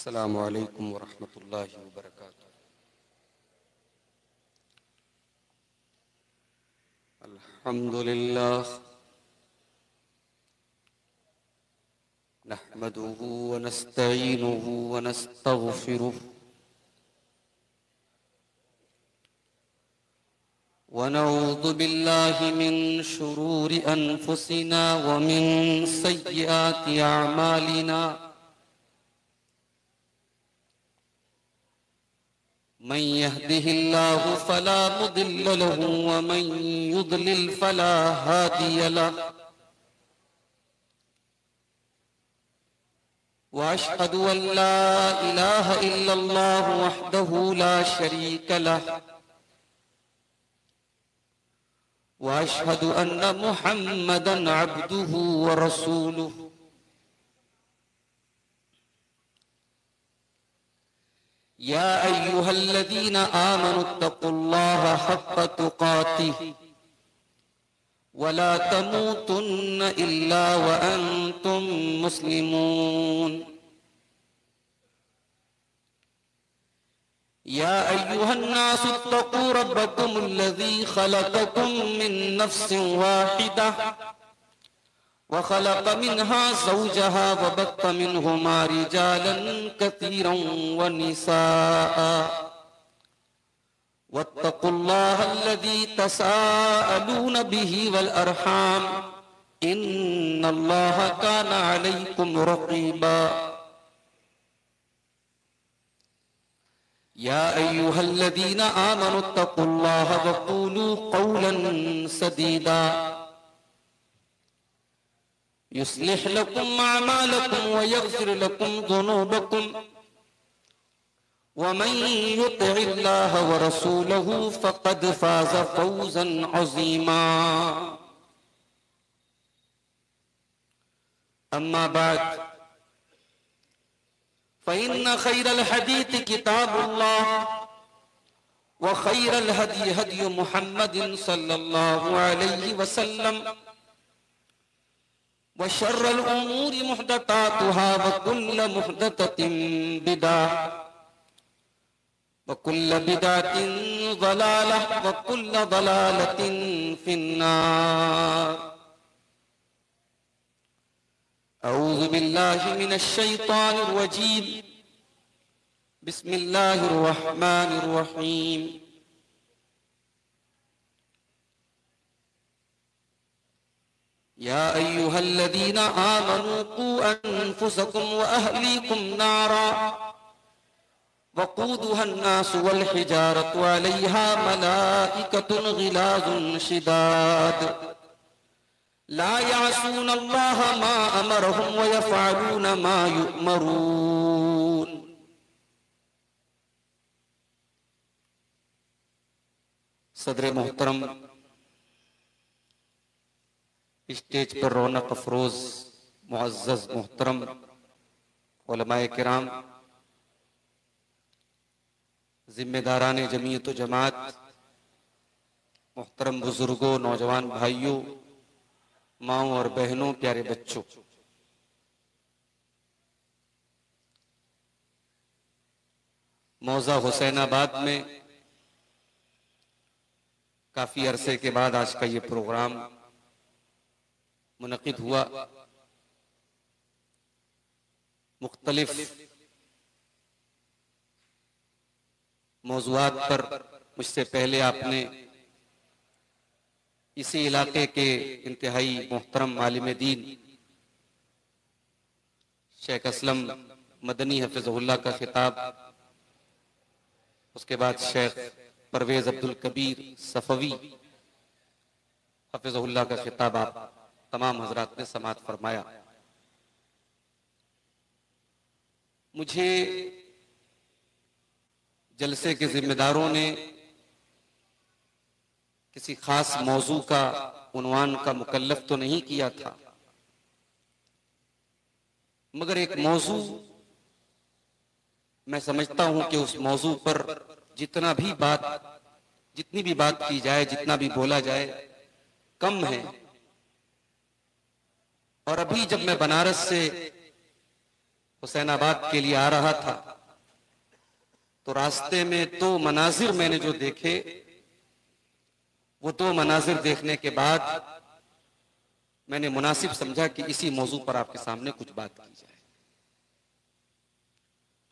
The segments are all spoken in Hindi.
अस्सलामु अलैकुम वरहमतुल्लाहि वबरकातुहू। अल्हम्दुलिल्लाह नहमदुहु व नस्तईनुहु व नस्तगफिरुहु व नऊज़ु बिल्लाहि मिन शुरूरि अनफुसिना व मिन सय्यिआति अअमालिना। मन यहदिहिल्लाहु फला मुदिल्ल लहु व मन युद्लिल फला हादिय लहु। व अशहदु अन ला इलाहा इल्लल्लाह वहदहु ला शरीक लहु व अशहदु अन्न मुहम्मदन अब्दुहु व रसूलुहु। या अय्युहल्लज़ीना आमनुत्तक़ुल्लाह हक़्क़ तुक़ातिहि वला तमूतुन्न इल्ला व अंतुम मुस्लिमून। या अय्युहन्नासु इत्तक़ू रब्बकुमुल्लज़ी ख़लक़कुम मिन नफ्सिन वाहिदह व ख़लक़ मिन्हा ज़ौजहा व बत्त मिन्हुमा रिजालन कसीरन व निसाअ वत्तक़ुल्लाहल्लज़ी तसाअलून बिही वल अर्हाम इन्नल्लाहा काना अलैकुम रक़ीबा। या अय्युहल्लज़ीना आमनुत्तक़ुल्लाहा व क़ूलू क़ौलन सदीदा युस्लिह लकुम अअमालकुम व यग़फिर लकुम ज़ुनूबकुम व मन युतिइल्लाह व रसूलहु फ़क़द फ़ाज़ फ़ौज़न अज़ीमा। अम्मा बाद फ़इन्न ख़ैरल हदीस किताबुल्लाह व ख़ैरल हदी हदी मुहम्मदिन सल्लल्लाहु अलैहि वसल्लम व शर्रल उमूरि मुहदसातुहा व कुल्ल मुहदसतिन बिदअह व कुल्ल बिदअतिन ज़लालह व कुल्ल ज़लालतिन फिन्नार। अऊज़ु बिल्लाहि मिनश शैतानिर रजीम। बिस्मिल्लाहिर रहमानिर रहीम। या अय्युहल्लज़ीना आमनू क़ू अनफुसकुम व अहलीकुम नारा वक़ूदुहा अन्नासु वल हिजारतु अलैहा मलाइकतुन ग़िलाज़ुन शिदाद ला यअसूनल्लाह मा अमरहुम व यफ़अलून मा युअमरून। सदर मोहतरम, स्टेज पर रौनक अफरोज मुअज़्ज़ज़ मोहतरम उलमाए किराम, जिम्मेदारान जमीयत व जमात, मोहतरम बुजुर्गों, नौजवान भाइयों, माओ और बहनों, प्यारे बच्चों, मौज़ा हुसैनाबाद में काफी अरसे के बाद आज का ये प्रोग्राम मुनक़िद हुआ। मुख्तलिफ मौज़ूआत पर मुझसे पहले आपने इसी इलाके के इंतहाई मोहतरम आलिम दीन शेख असलम मदनी हफ़िज़हुल्लाह का खिताब, उसके बाद शेख परवेज़ अब्दुल कबीर सफ़वी हफ़िज़हुल्लाह का खिताब आप तमाम हज़रात ने समाअत फरमाया। मुझे जलसे के जिम्मेदारों ने किसी खास मौजू का उन्वान का मुकल्लफ तो नहीं किया था, मगर एक मौजू मैं समझता हूं कि उस मौजू पर जितनी भी बात की जाए, जितना भी बोला जाए कम है। और अभी जब मैं बनारस से हुसैनाबाद के लिए आ रहा था तो रास्ते में दो मनाजिर मैंने जो देखे, वो दो मनाजिर देखने के बाद मैंने मुनासिब समझा कि इसी मौजू पर आपके सामने कुछ बात की जाए।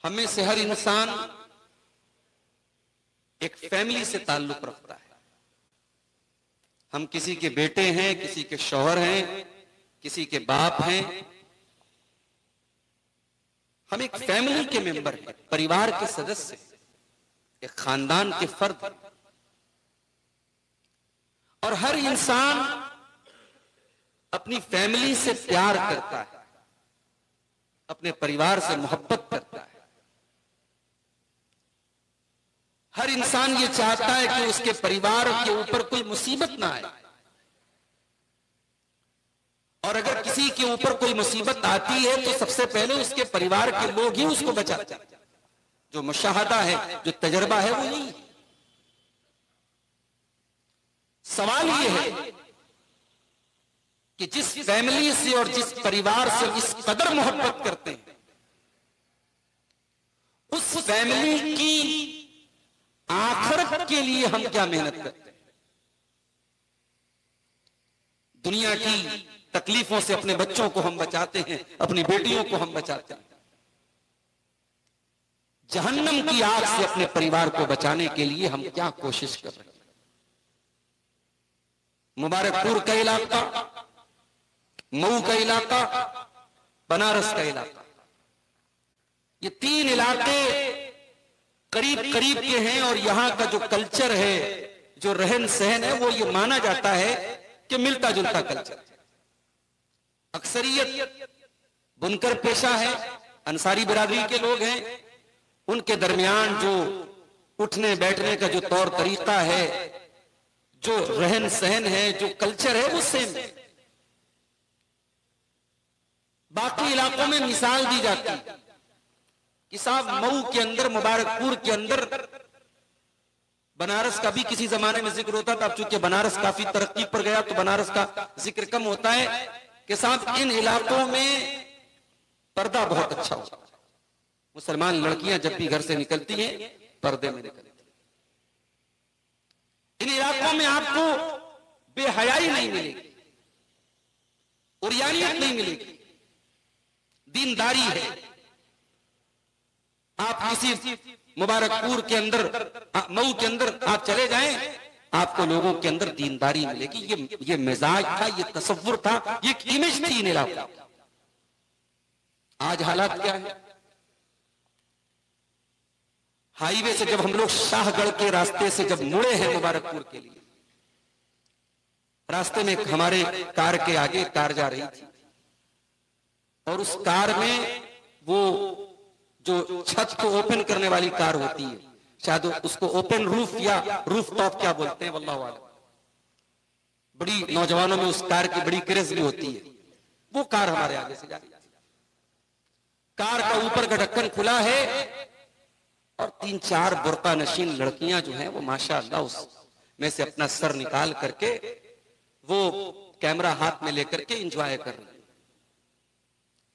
हमें से हर इंसान एक फैमिली से ताल्लुक रखता है। हम किसी के बेटे हैं, किसी के शौहर हैं, किसी के बाप हैं। हम एक फैमिली के मेंबर हैं, परिवार के सदस्य, एक खानदान के फर्द हैं। और हर इंसान अपनी फैमिली से प्यार करता है, अपने परिवार से मोहब्बत करता है। हर इंसान ये चाहता है कि उसके परिवार के ऊपर कोई मुसीबत ना आए, और अगर किसी के ऊपर कोई मुसीबत आती है तो सबसे पहले उसके परिवार के लोग ही उसको बचाते हैं। जो मुशाहदा है, जो तजर्बा है, वो यही है। सवाल ये है कि जिस फैमिली से और जिस परिवार से इस कदर मोहब्बत करते हैं, उस फैमिली की आखिरत के लिए हम क्या मेहनत करते हैं। दुनिया की तकलीफों से अपने बच्चों को हम बचाते हैं, अपनी बेटियों को हम बचाते हैं। जहन्नम की आग से अपने परिवार को बचाने के लिए हम क्या कोशिश कर रहे हैं। मुबारकपुर का इलाका, मऊ का इलाका, बनारस का इलाका, ये तीन इलाके करीब करीब के हैं। और यहां का जो कल्चर है, जो रहन सहन है, वो ये माना जाता है कि मिलता जुलता कल्चर। अक्सरियत बुनकर पेशा है, अंसारी बिरादरी के लोग हैं। उनके दरमियान जो उठने बैठने का जो तौर तरीका है, जो रहन सहन है, जो कल्चर है, वो सेम है। बाकी इलाकों में मिसाल दी जाती है कि साहब मऊ के अंदर, मुबारकपुर के अंदर, बनारस का भी किसी जमाने में जिक्र होता था। अब चूंकि बनारस काफी तरक्की पर गया तो बनारस का जिक्र कम होता है कि साहब इन इलाकों में पर्दा बहुत अच्छा होता है। मुसलमान लड़कियां जब भी घर से निकलती हैं पर्दे में निकलती हैं। इन इलाकों में आपको बेहयाई नहीं मिलेगी, उरियानियत नहीं मिलेगी, दीनदारी है। आप किसी मुबारकपुर के अंदर, मऊ के अंदर आप चले जाएं, आपको लोगों के अंदर दीनदारी मिलेगी। ये मिजाज था, ये तसव्वुर था, ये इमेज थी इन इलाकों। आज हालात क्या है? हाईवे से जब हम लोग शाहगढ़ के रास्ते से जब मुड़े हैं मुबारकपुर के लिए, रास्ते में हमारे कार के आगे कार जा रही थी और उस कार में वो जो छत को ओपन करने वाली कार होती है, शायद उसको ओपन रूफ या रूफ टॉप क्या बोलते हैं, वल्लाहु आलम। बड़ी नौजवानों में उस कार की बड़ी क्रेज भी होती है। वो कार हमारे आगे से जा रही थी। कार का ऊपर का ढक्कन खुला है और 3-4 बुर्का नशीन लड़कियां जो हैं वो माशाअल्लाह उस में से अपना सर निकाल करके वो कैमरा हाथ में लेकर के एंजॉय कर रही हैं।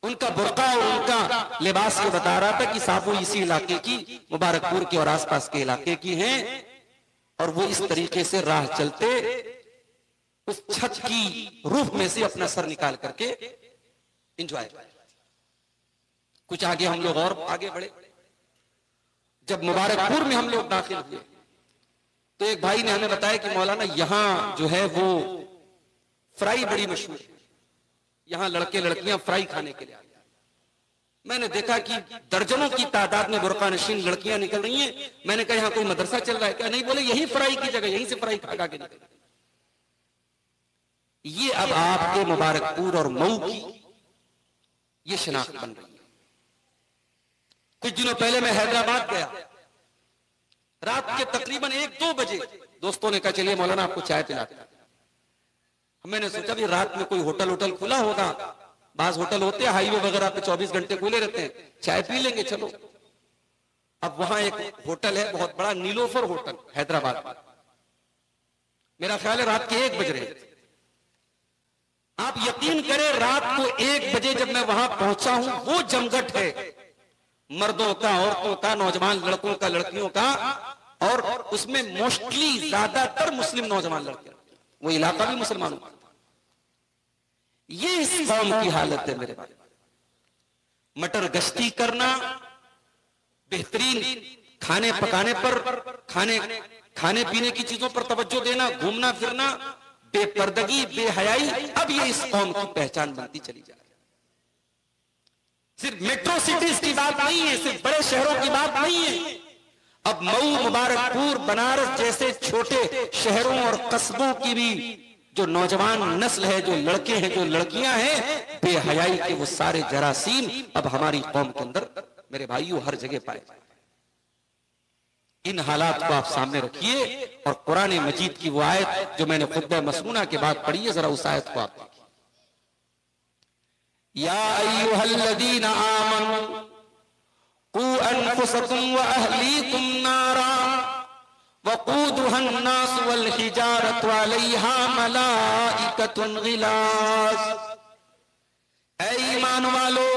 उनका बुर्का और उनका लिबास ये बता रहा था कि साहब वो इसी इलाके की, मुबारकपुर के और आसपास के इलाके की हैं, और वो इस तरीके से राह चलते उस छत की रूफ में से अपना सर निकाल करके एंजॉय। कुछ आगे हम लोग और आगे बढ़े। जब मुबारकपुर में हम लोग दाखिल हुए तो एक भाई ने हमें बताया कि मौलाना यहां जो है वो फ्राई बड़ी मशहूर है, यहां लड़के लड़कियां फ्राई खाने के लिए आते हैं। मैंने देखा कि दर्जनों की तादाद में बुर्का नशीन लड़कियां निकल रही हैं। मैंने कहा यहां कोई मदरसा चल रहा है क्या? नहीं, बोले यही फ्राई की जगह, यहीं से फ्राई खा के निकल। ये अब आपके मुबारकपुर और मऊ की ये शनाख्त बन रही है। कुछ दिनों पहले मैं हैदराबाद गया, रात के तकरीबन 1-2 बजे दोस्तों ने कहा चलिए मौलाना आपको चाय पिलाते हैं। मैंने सोचा भी रात में कोई होटल खुला होगा, बाज होटल होते हैं हाईवे वगैरह पे 24 घंटे खुले रहते हैं, चाय पी लेंगे चलो। अब वहां एक होटल है बहुत बड़ा, नीलोफर होटल हैदराबाद में। मेरा ख्याल है रात के 1 बज रहे थे। आप आप यकीन करें, रात को 1 बजे जब मैं वहां पहुंचा हूं, वो जमघट है मर्दों का, औरतों का, नौजवान लड़कों का, लड़कियों का, और उसमें मोस्टली ज्यादातर मुस्लिम नौजवान लड़के, वो इलाका भी मुसलमानों का। ये इस कौम की हालत है मेरे भाई। मटर गश्ती करना, बेहतरीन खाने पकाने पर, खाने पीने की चीजों पर तवज्जो देना, घूमना फिरना, बेपर्दगी, बेहयाई, अब ये इस कौम की पहचान बनती चली जा रही है। सिर्फ मेट्रो सिटीज की बात नहीं है, सिर्फ बड़े शहरों की बात नहीं है। अब मऊ, मुबारकपुर, बनारस जैसे छोटे शहरों और कस्बों की भी जो नौजवान नस्ल है, जो लड़के हैं, जो लड़कियां हैं, बेहयाई के वो सारे जरासीम अब हमारी कौम के अंदर मेरे भाइयों हर जगह पाए जाते हैं। इन हालात को आप सामने रखिए और कुरान मजीद की वो आयत जो मैंने खुतबा मसनूना के बाद पढ़ी है, जरा उस आयत को आप देखिए। या अय्युहल्लज़ीना आमनू कू अनफुसकुम व अहलीकुम नारा वक़ूदुहन्नास वल हिजारतु अलैहा मलाइकतुन गिलाज़। ऐ ईमान वालो,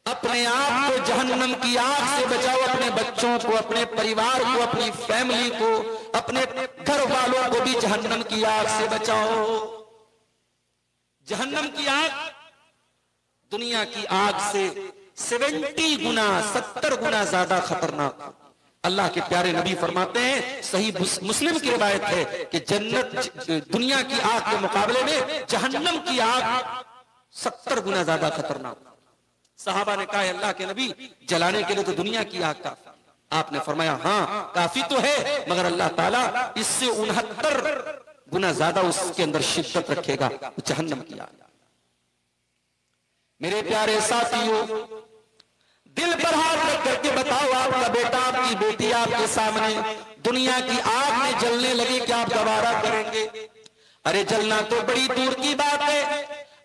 अपने आप को जहन्नम की आग से बचाओ, अपने बच्चों को, अपने परिवार को, अपनी फैमिली को, अपने घर वालों को भी जहन्नम की आग से बचाओ। जहन्नम की आग दुनिया की आग से 70 गुना 70 गुना ज्यादा खतरनाक। अल्लाह के प्यारे नबी फरमाते हैं, सही मुस्लिम की रिवायत है कि जन्नत दुनिया की आग के मुकाबले में जहन्नम की आग 70 गुना ज्यादा खतरनाक। सहाबा ने कहा, अल्लाह के नबी, जलाने के लिए तो दुनिया की आग का। आपने फरमाया, हाँ काफी तो है, मगर अल्लाह ताला इससे 69 गुना ज्यादा उसके अंदर शिद्दत रखेगा, जहन्नम की आग। मेरे प्यारे साथियों, दिल पर हाथ रख करके बताओ, आपका बेटा, आपकी बेटी आपके सामने दुनिया की आग में जलने लगे, क्या आप गवारा करेंगे? अरे जलना तो बड़ी दूर की बात है,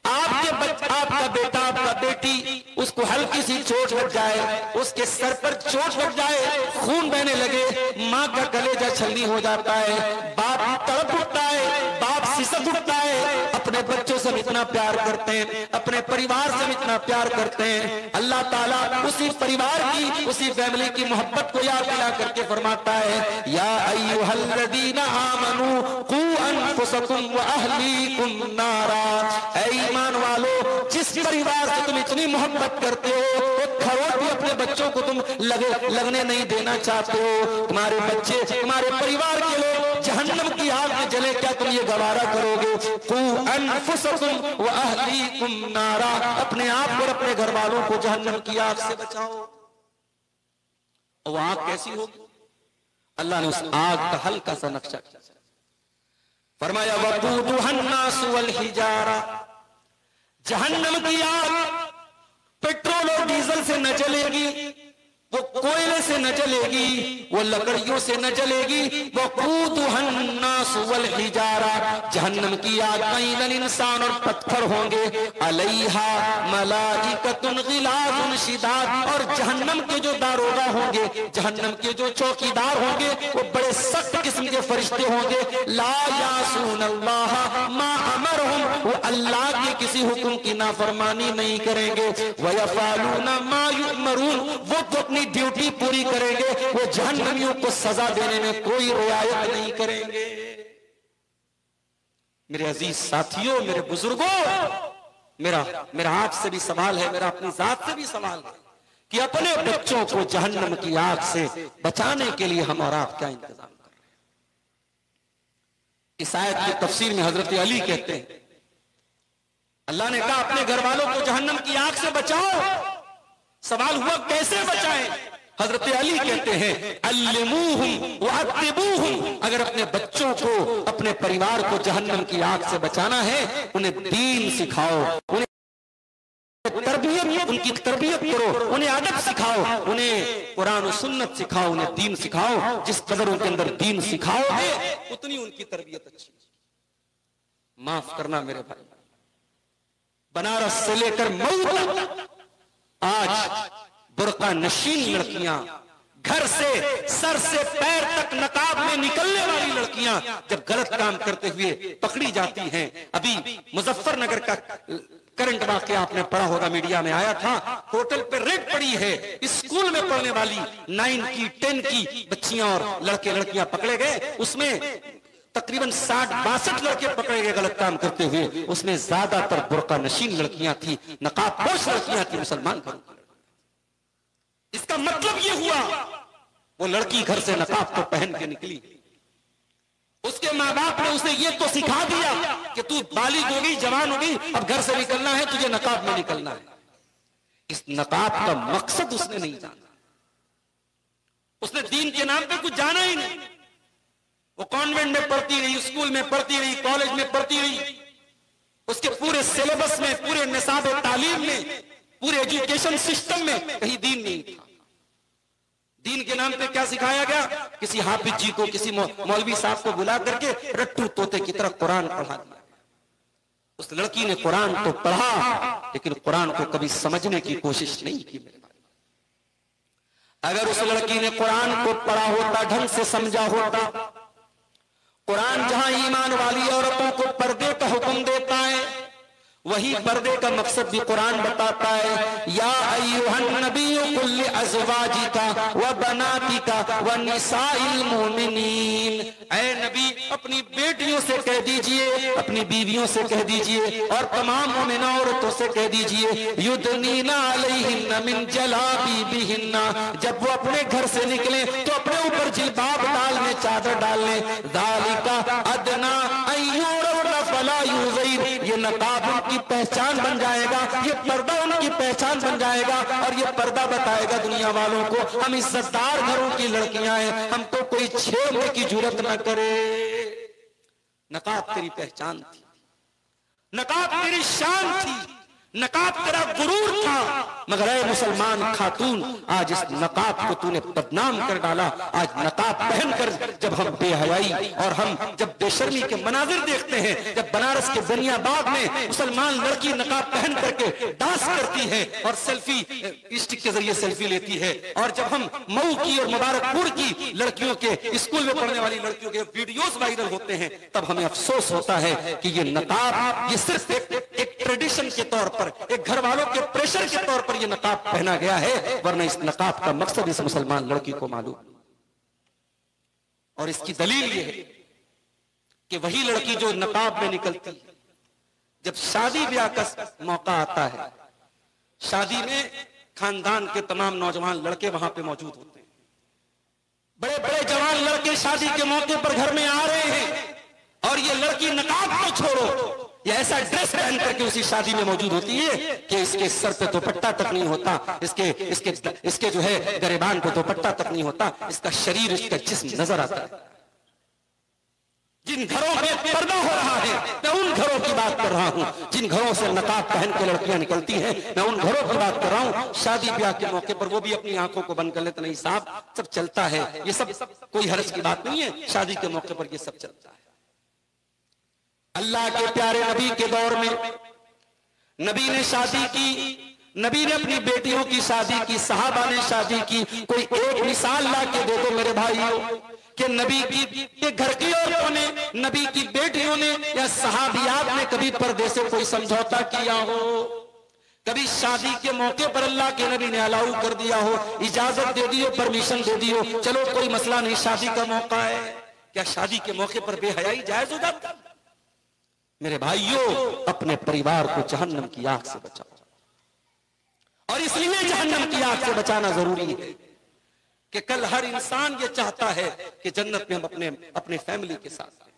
आपका बेटा, आपका बेटी, उसको हल्की सी चोट लग जाए, उसके सर पर चोट लग जाए, खून बहने लगे, माँ का कलेजा छलनी हो जाता है, बाप तड़प उठता है, बाप सिसक उठता है, अपने बच्चों से इतना प्यार करते हैं, अपने परिवार से इतना प्यार करते हैं। अल्लाह ताला उसी परिवार की, उसी फैमिली की मोहब्बत को याद दिला करके फरमाता है, या अय्युहल्लज़ीना आमनू कू अनफुसकुम व अहलीकुम नारा। ऐ ईमान वालो, जिस परिवार से तुम इतनी मोहब्बत करते हो, एक खरोट भी अपने बच्चों को तुम लगने नहीं देना चाहते हो, तुम्हारे बच्चे, तुम्हारे परिवार के लोग जहन्नम की आग में जले, क्या तुम ये गवारा करोगे? कू अनफुसकुम व अहलीकुम नारा, अपने आप और अपने घर वालों को जहन्नम की आग से बचाओ। और वो आग कैसी होगी? अल्लाह ने उस आग का हल्का सा नक्शा फरमाया, वक़ूदुहन्नास वल हिजारा। जहन्नम की आग पेट्रोल और डीजल से न जलेगी, वो कोयले से न जलेगी, वो लकड़ियों से न जलेगी। वक़ूदुहन्नास वल हिजारा, जहन्नम की आग में इंसान और पत्थर होंगे, अलैहा मलाइकतुन गिलाज़ुन शिदाद, और जहन्नम के जो दारोगा होंगे, जहन्नम के जो चौकीदार होंगे, वो बड़े सख्त किस्म के फरिश्ते होंगे। ला यासूनल्लाह मा अमरहुम, वो अल्लाह के किसी हुक्म की नाफरमानी नहीं करेंगे। व यफ़अलूना मा युअमरून, वो तो अपनी ड्यूटी पूरी करेंगे, वो जहन्नमियों को सजा देने में कोई रियायत नहीं करेंगे। मेरे अजीज साथियों, मेरे बुजुर्गों, मेरा आपसे भी सवाल है, मेरा अपनी जात से भी सवाल है कि अपने बच्चों को जहन्नम की आग से बचाने के लिए हम और आप क्या इंतजाम कर रहे हैं? इस आयत की तफसीर में हजरत अली कहते हैं, अल्लाह ने कहा अपने घर वालों को जहन्नम की आग से बचाओ। सवाल हुआ कैसे बचाएं? हजरत अली कहते हैं, अल्लिमूहुम व अद्दिबूहुम, अगर अपने बच्चों को, अपने परिवार को जहन्नम की आग से बचाना है, उन्हें दीन सिखाओ, उन्हें तरबियत, उनकी तरबियत करो, उन्हें अदब सिखाओ, उन्हें कुरान और सुन्नत सिखाओ, उन्हें दीन सिखाओ। जिस कदर उनके अंदर दीन सिखाओगे, उतनी उनकी तरबियत अच्छी। माफ करना मेरे भाई, बनारस से लेकर मऊ तक आज बुर्का नशीन लड़कियां घर से सर से पैर तक नकाब में निकलने वाली लड़कियां जब गलत काम करते हुए पकड़ी जाती हैं। अभी मुजफ्फरनगर का करंट वाकया आपने पढ़ा होगा, मीडिया में आया था। होटल पे रेड पड़ी है, स्कूल में पढ़ने वाली 9 की 10 की बच्चियां और लड़के लड़कियां पकड़े गए। उसमें तकरीबन 60-62 लड़के पकड़े गए गलत काम करते हुए। उसमें ज्यादातर बुर्का नशीन लड़कियां थी, नकाबपोश लड़कियां थी, मुसलमान घरों की। इसका मतलब ये हुआ वो लड़की घर से नकाब तो पहन के निकली, उसके माँ बाप ने उसे ये तो सिखा दिया कि तू बालिग हो गई, जवान हो गई, अब घर से निकलना है, तुझे नकाब में निकलना है। इस नकाब का मकसद उसने नहीं जाना, उसने दीन के नाम पे कुछ जाना ही नहीं। वो कॉन्वेंट में पढ़ती रही, स्कूल में पढ़ती रही, कॉलेज में पढ़ती रही, उसके पूरे सिलेबस में, पूरे निसाब तालीम में, पूरे एजुकेशन सिस्टम में कहीं दीन नहीं था। दीन के नाम पे क्या सिखाया गया? किसी हाफिज जी को, किसी मौलवी साहब को बुला करके रट्टू तोते की तरह कुरान पढ़ा दिया। उस लड़की ने कुरान तो पढ़ा, लेकिन कुरान को कभी समझने की कोशिश नहीं की। मेरे भाई, अगर उस लड़की ने कुरान को पढ़ा होता, ढंग से समझा होता, कुरान जहां ईमान वाली औरतों को पर्दे का हुक्म देता है, वही पर्दे का मकसद भी कुरान बताता है। या अय्युहन नबिय्यु कुल लिअज़वाजिका व बनातिका व निसाइल मोमिनीन, ऐ नबी अपनी बेटियों से कह दीजिए, अपनी बीवियों से कह दीजिए और तमाम मोमिना औरतों से कह दीजिए, युदनीना अलैहिन्ना मिन जलाबिबिहिन्ना, जब वो अपने घर से निकले तो अपने ऊपर जिल्बाब डाल लें, चादर डाल लें। ज़ालिका अदना अय्युरौना फला युज़ैन, ये नकाब उनकी पहचान बन जाएगा, ये पर्दा उनकी पहचान बन जाएगा और ये पर्दा बताएगा दुनिया वालों को हम इज्जतदार घरों की लड़कियां हैं, हमको कोई छेड़ने की जुर्रत न करे। नकाब तेरी पहचान थी, नकाब तेरी शान थी, नकाब तेरा गुरूर था, मगर ऐ मुसलमान खातून, आज इस नकाब को तूने बदनाम कर डाला। आज नकाब पहनकर जब हम बेहयाई और हम जब बेशर्मी के मनाजिर देखते हैं, जब बनारस के बनिया बाग में मुसलमान लड़की नकाब पहन करके डांस करती है और सेल्फी स्टिक के जरिए सेल्फी लेती है, और जब हम मऊ की और मुबारकपुर की लड़कियों के, स्कूल में पढ़ने वाली लड़कियों के वीडियोस वायरल होते हैं, तब हमें अफसोस होता है कि ये नकाब, ये सिर्फ एक ट्रेडिशन के तौर पर, एक घर वालों के प्रेशर के तौर पर ये नकाब पहना गया है, वरना इस नकाब का मकसद इस मुसलमान लड़की को मालूम। और इसकी दलील ये है कि वही लड़की जो नकाब में निकलती है, जब शादी ब्याह का मौका आता है, शादी में खानदान के तमाम नौजवान लड़के वहां पे मौजूद होते हैं, बड़े बड़े जवान लड़के शादी के मौके पर घर में आ रहे हैं, और ये लड़की नकाब को छोड़ो, ये ऐसा ड्रेस पहन करके उसी शादी में मौजूद होती है कि इसके सर पे दुपट्टा तक नहीं होता, इसके जो है गरेबान पे दुपट्टा तक नहीं होता, इसका शरीर, इसका जिस्म नजर आता है। जिन घरों में पर्दा हो रहा है, मैं उन घरों की बात कर रहा हूं। जिन घरों से नकाब पहन के लड़कियां निकलती हैं, मैं उन घरों की बात कर रहा हूं। शादी ब्याह के मौके पर वो भी अपनी आंखों को बंद कर लेते, नहीं साहब सब चलता है, ये सब कोई हर्ज की बात नहीं है, शादी के मौके पर ये सब चलता है। अल्लाह के प्यारे नबी के दौर में नबी ने शादी की, नबी ने अपनी बेटियों की शादी की, सहाबा ने शादी की। कोई एक मिसाल ला के दे दो मेरे भाइयों कि नबी की घर की औरतों ने, नबी की बेटियों ने या सहाबियात ने कभी पर्दे से कोई समझौता किया हो, कभी शादी के मौके पर अल्लाह के नबी ने अलाउ कर दिया हो, इजाजत दे दी हो, परमिशन दे दी हो, चलो कोई मसला नहीं, शादी का मौका है। क्या शादी के मौके पर बेहयाई जायज हो जाती? मेरे भाइयों, अपने परिवार को जहन्नम की आग से बचाओ, और इसलिए जहन्नम की आग से बचाना जरूरी है कि कल हर इंसान ये चाहता है कि जन्नत में हम अपने फैमिली के साथ हैं।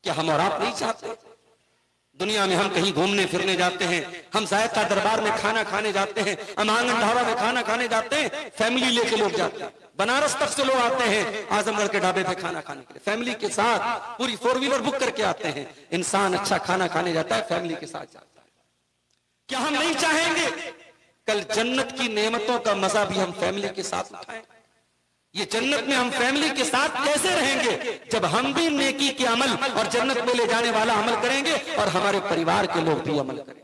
क्या हम और आप नहीं चाहते? दुनिया में हम कहीं घूमने फिरने जाते हैं, हम जायका दरबार में खाना खाने जाते हैं, हम आंगन ढाबा में खाना खाने जाते हैं, फैमिली लेके लोग जाते हैं। बनारस तक से लोग आते हैं आजमगढ़ के ढाबे पे खाना खाने के लिए, फैमिली के साथ पूरी 4 व्हीलर बुक करके आते हैं। इंसान अच्छा खाना खाने जाता है, फैमिली के साथ जाता है। क्या हम नहीं चाहेंगे कल जन्नत की नेमतों का मजा भी हम फैमिली के साथ उठाएं? ये जन्नत में हम फैमिली के साथ कैसे रहेंगे जब हम भी नेकी के अमल और जन्नत में ले जाने वाला अमल करेंगे और हमारे परिवार के लोग भी अमल करेंगे।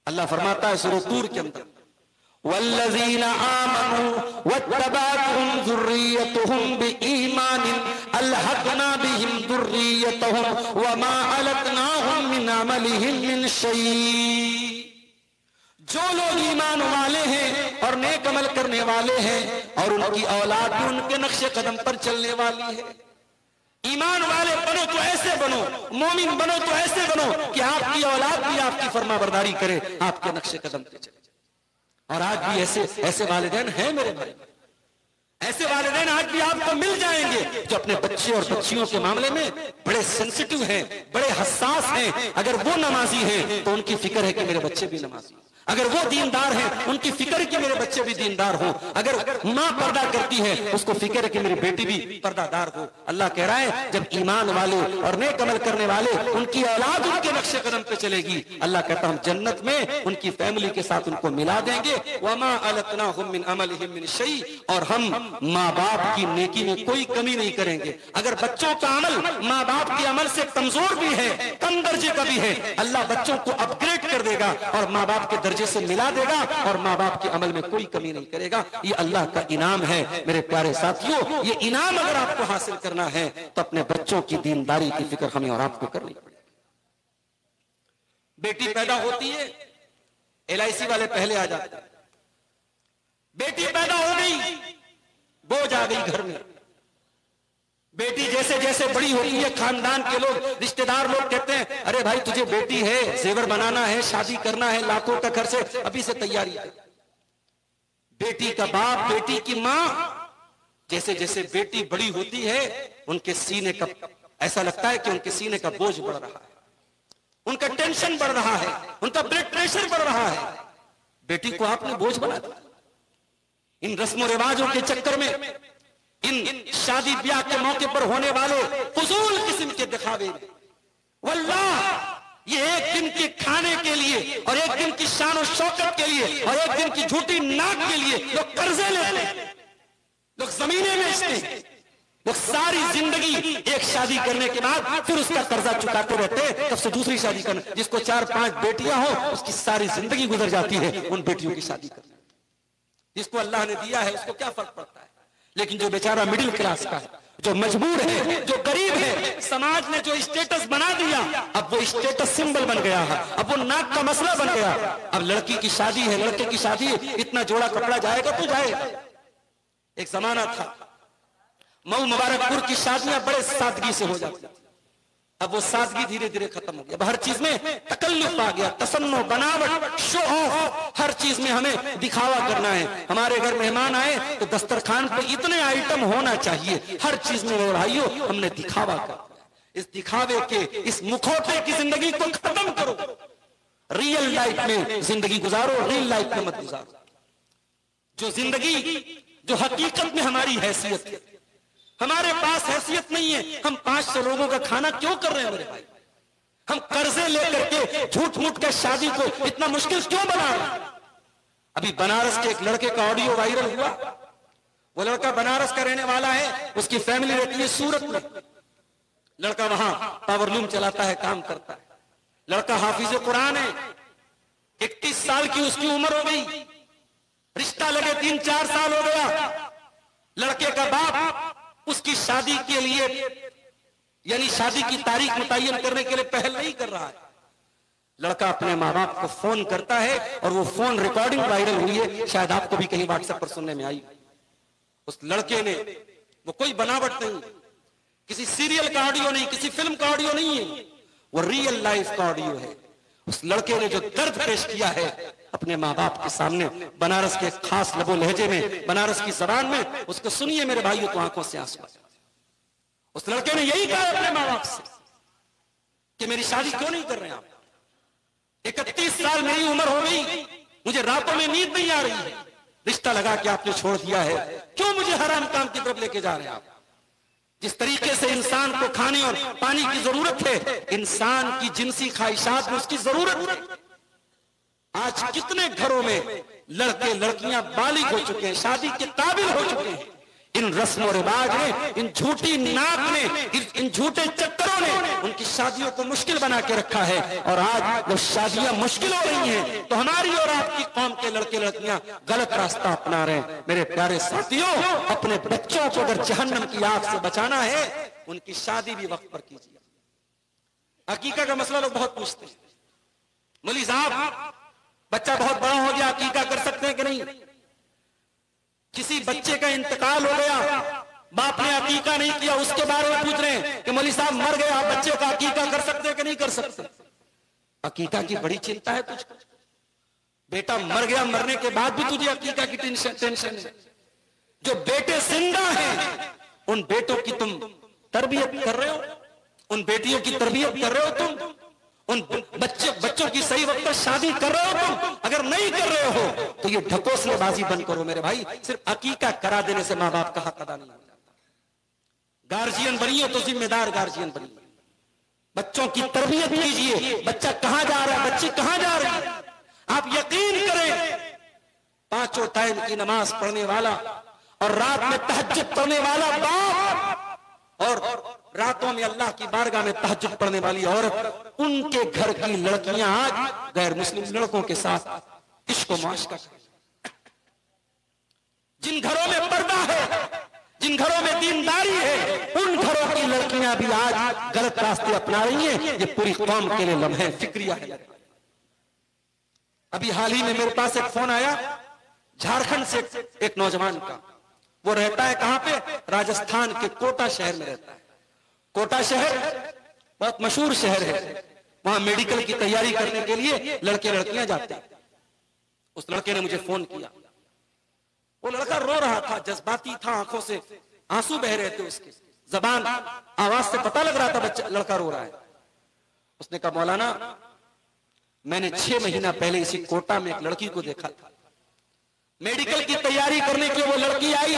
अल्लाह फरमाता है सूरह तूर के अंदर, वल्लज़ीना आमनू वत्तबअतहुम ज़ुर्रिय्यतुहुम बिईमानिन अलहक़ना बिहिम ज़ुर्रिय्यतहुम वमा अलतनाहुम मिन अमलिहिम मिन शै। जो लोग ईमान वाले हैं और नेक अमल करने वाले हैं और उनकी औलाद भी उनके नक्शे कदम पर चलने वाली है। ईमान वाले बनो तो ऐसे बनो, मोमिन बनो तो ऐसे बनो कि आपकी औलाद भी आपकी फरमाबरदारी करे, आपके नक्शे कदम पे चले। और आज भी ऐसे वालिदैन हैं मेरे भाई, ऐसे वालिदैन आज भी आपको मिल जाएंगे जो अपने बच्चे और बच्चियों के मामले में बड़े सेंसिटिव हैं, बड़े हसास हैं। अगर वो नमाजी हैं तो उनकी फिक्र है कि मेरे बच्चे भी नमाजी, अगर वो दीनदार हैं उनकी फिक्र कि मेरे बच्चे भी दीनदार हो, अगर माँ पर्दा करती है उसको फिक्र है कि मेरी बेटी भी पर्दादार हो। अल्लाह कह रहा है जब ईमान वाले और नेक अमल करने वाले उनकी औलाद उनके नक्शे कदम पे चलेगी, अल्लाह कहता हम जन्नत में उनकी फैमिली के साथ उनको मिला देंगे। वमा अलतनाहुम मिन अमलिहिम मिन शै, और हम माँ बाप की नेकी में कोई कमी नहीं करेंगे। अगर बच्चों का अमल माँ बाप के अमल से कमजोर भी है, कम दर्जे का भी है, अल्लाह बच्चों को अपग्रेड कर देगा और माँ बाप के दर्जे से मिला देगा और माँ बाप के अमल में कोई कमी नहीं करेगा। ये अल्लाह का इनाम है मेरे प्यारे साथियों। ये इनाम अगर आपको हासिल करना है तो अपने बच्चों की दीनदारी की फिक्र हमें और आपको करनी पड़ेगी। बेटी पैदा होती है, LIC वाले पहले आ जाते हैं। बेटी पैदा हो गई, बोझ आ गई घर में। बेटी जैसे जैसे बड़ी होती है, खानदान के लोग, रिश्तेदार लोग कहते हैं अरे भाई तुझे बेटी है, जेवर बनाना है, शादी करना है, लाखों का खर्च है, अभी से तैयारी है। बेटी का बाप, बेटी की माँ, जैसे जैसे बेटी बड़ी होती है उनके सीने का ऐसा लगता है कि उनके सीने का बोझ बढ़ रहा है, उनका टेंशन बढ़ रहा है, उनका ब्लड प्रेशर बढ़ रहा है। बेटी को आपने बोझ बना दिया। इन रस्मों रिवाजों के चक्कर में, इन शादी ब्याह के मौके पर होने वाले फजूल किस्म के दिखावे में, वल्लाह ये एक दिन के खाने के लिए और एक दिन की शान और शौकत के लिए और एक दिन की झूठी नाक के लिए लोग कर्जे लेते हैं, लोग जमीनें बेचते हैं, लोग सारी जिंदगी एक शादी करने के बाद फिर उसका कर्जा चुकाते रहते हैं, तब से दूसरी शादी करना। जिसको 4-5 बेटियां हो उसकी सारी जिंदगी गुजर जाती है उन बेटियों की शादी करने। जिसको अल्लाह ने दिया है उसको क्या फर्क पड़ता है, लेकिन जो बेचारा मिडिल क्लास का है, जो मजबूर है, जो गरीब है, समाज ने जो स्टेटस बना दिया, अब वो स्टेटस सिंबल बन गया है, अब वो नाक का मसला बन गया। अब लड़की की शादी है, लड़के की शादी, इतना जोड़ा कपड़ा जाएगा तो जाएगा। एक जमाना था मऊ मुबारकपुर की शादियां बड़े सादगी से हो जाती, अब वो सादगी धीरे धीरे खत्म हो गया। अब हर चीज में तकल्लुफ आ गया, तसन्नो, बनावट, शो ऑफ, हर चीज में हमें दिखावा करना है। हमारे घर मेहमान आए तो दस्तरखान पे इतने आइटम होना चाहिए, हर चीज में मेरे भाइयों हमने दिखावा करना। इस दिखावे के, इस मुखौटे की जिंदगी को खत्म करो, रियल लाइफ में जिंदगी गुजारो, रियल लाइफ में मत गुजारो। जो जिंदगी, जो हकीकत में हमारी हैसियत है, हमारे पास हैसियत नहीं है। हम 500 लोगों का खाना क्यों कर रहे हैं मेरे भाई? हम कर्जे लेकर के झूठ मूठ कर शादी को इतना मुश्किल क्यों बना रहे हैं? अभी बनारस के एक लड़के का ऑडियो वायरल हुआ। वो लड़का बनारस का रहने वाला है, उसकी फैमिली रहती है सूरत में। लड़का वहां पावरलूम चलाता है, काम करता है। लड़का हाफिज कुरान है, 31 साल की उसकी उम्र हो गई, रिश्ता लगे 3-4 साल हो गया। लड़के का बाप उसकी शादी के लिए, यानी शादी की तारीख मुतय्यन करने के लिए पहल नहीं कर रहा है। लड़का अपने माँ बाप को फोन करता है और वो फोन रिकॉर्डिंग वायरल हुई है, शायद आपको भी कहीं व्हाट्सएप पर सुनने में आई। उस लड़के ने, वो कोई बनावट नहीं, किसी सीरियल का ऑडियो नहीं, किसी फिल्म का ऑडियो नहीं है, वो रियल लाइफ का ऑडियो है। उस लड़के ने जो दर्द पेश किया है अपने माँ बाप के सामने, बनारस के खास लबो लहजे में, बनारस की जबान में, उसको सुनिए मेरे भाइयों तो आंखों से आंसू आ जाते। उस लड़के ने यही कहा अपने माँ बाप से कि मेरी शादी क्यों नहीं कर रहे आप? 31 साल मेरी उम्र हो गई, मुझे रातों में नींद नहीं आ रही है, रिश्ता लगा के आपने छोड़ दिया है, क्यों मुझे हराम काम की तरफ लेके जा रहे हैं आप? जिस तरीके से इंसान को खाने और पानी की जरूरत है, इंसान की जिनसी ख्वाहिशात में उसकी जरूरत है। आज कितने घरों में लड़के लड़कियां बालिग हो चुके हैं, शादी के काबिल हो चुके हैं, इन रस्म और रिवाज ने, इन झूठी नाक ने, इन झूठे चक्करों ने उनकी शादियों को मुश्किल बना के रखा है। और आज जब शादियां मुश्किल हो रही हैं तो हमारी और आपकी कौम के लड़के लड़कियां गलत रास्ता अपना रहे हैं। मेरे प्यारे साथियों, अपने बच्चों को अगर जहन्नम की आग से बचाना है, उनकी शादी भी वक्त पर कीजिए। अकीका का मसला लोग बहुत पूछते हैं, मौलवी साहब बच्चा बहुत बड़ा हो गया, अकीका कर सकते हैं कि नहीं? किसी बच्चे का इंतकाल हो गया, बाप ने अकीका नहीं किया, उसके बारे में पूछ रहे हैं कि मौलवी साहब मर गया, बच्चे का अकीका कर सकते हैं कि नहीं कर सकते? अकीका की बड़ी चिंता है तुझको, बेटा मर गया, मरने के बाद भी तुझे अकीका की टेंशन है। जो बेटे जिंदा हैं उन बेटों की तुम तरबियत कर रहे हो, उन बेटियों की तरबियत कर रहे हो तुम, उन बच्चों की सही वक्त पर शादी कर रहे हो तुम? अगर नहीं कर रहे हो तो ये ढकोसलेबाजी बंद करो मेरे भाई। सिर्फ अकीका करा देने से माँ बाप का हक अदा नहीं हो जाता। गार्जियन बनिए तो जिम्मेदार गार्जियन बनिए, बच्चों की तरबियत कीजिए। बच्चा कहां जा रहा है, बच्ची कहां जा रही है, आप यकीन करें, 5 टाइम की नमाज पढ़ने वाला और रात में तहज्जुद पढ़ने वाला बाप और रातों में अल्लाह की बारगाह में तहज्जुद पढ़ने वाली औरत, उनके घर की लड़कियां आज गैर मुस्लिम लड़कों के साथ इश्क माशका। जिन घरों में पर्दा है, जिन घरों में दीनदारी है, उन घरों की लड़कियां भी आज गलत रास्ते अपना रही हैं। ये पूरी कौम के लिए लम्हे फिक्रिया है। अभी हाल ही में मेरे पास एक फोन आया झारखंड से एक नौजवान का। वो रहता है कहां पे? राजस्थान के कोटा शहर में रहता है। कोटा शहर बहुत मशहूर शहर है, वहां मेडिकल की तैयारी करने के लिए लड़के लड़कियां जाते हैं। उस लड़के ने मुझे फोन किया, वो लड़का रो रहा था, जज्बाती था, आंखों से आंसू बह रहे थे उसके, जबान आवाज से पता लग रहा था बच्चा लड़का रो रहा है। उसने कहा मौलाना मैंने 6 महीना पहले इसी कोटा में एक लड़की को देखा था, मेडिकल की तैयारी करने के लिए वो लड़की आई,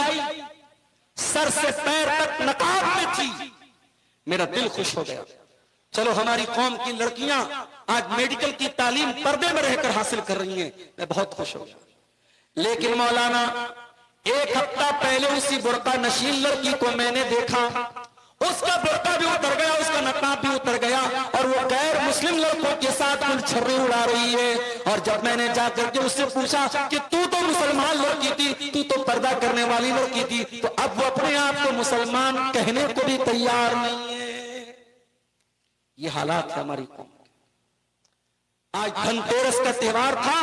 सर से पैर तक नकाब में थी। मेरा दिल खुश हो गया, चलो हमारी कौम की लड़कियां आज मेडिकल की तालीम पर्दे में रहकर हासिल कर रही हैं, मैं बहुत खुश हो गया। लेकिन मौलाना 1 हफ्ता पहले उसी बुर्का नशीन लड़की को मैंने देखा, उसका बुर्का भी उतर गया, उसका नकाब भी उतर गया और वो गैर मुस्लिम लड़कों के साथ कुल छर्रे उड़ा रही है। और जब मैंने जाकर के उससे पूछा कि तू तो मुसलमान लड़की थी, तू तो पर्दा करने वाली लड़की थी, तो अब वो अपने आप को मुसलमान कहने को भी तैयार नहीं है। ये हालात है हमारी कौम के। आज धनतेरस का त्योहार था,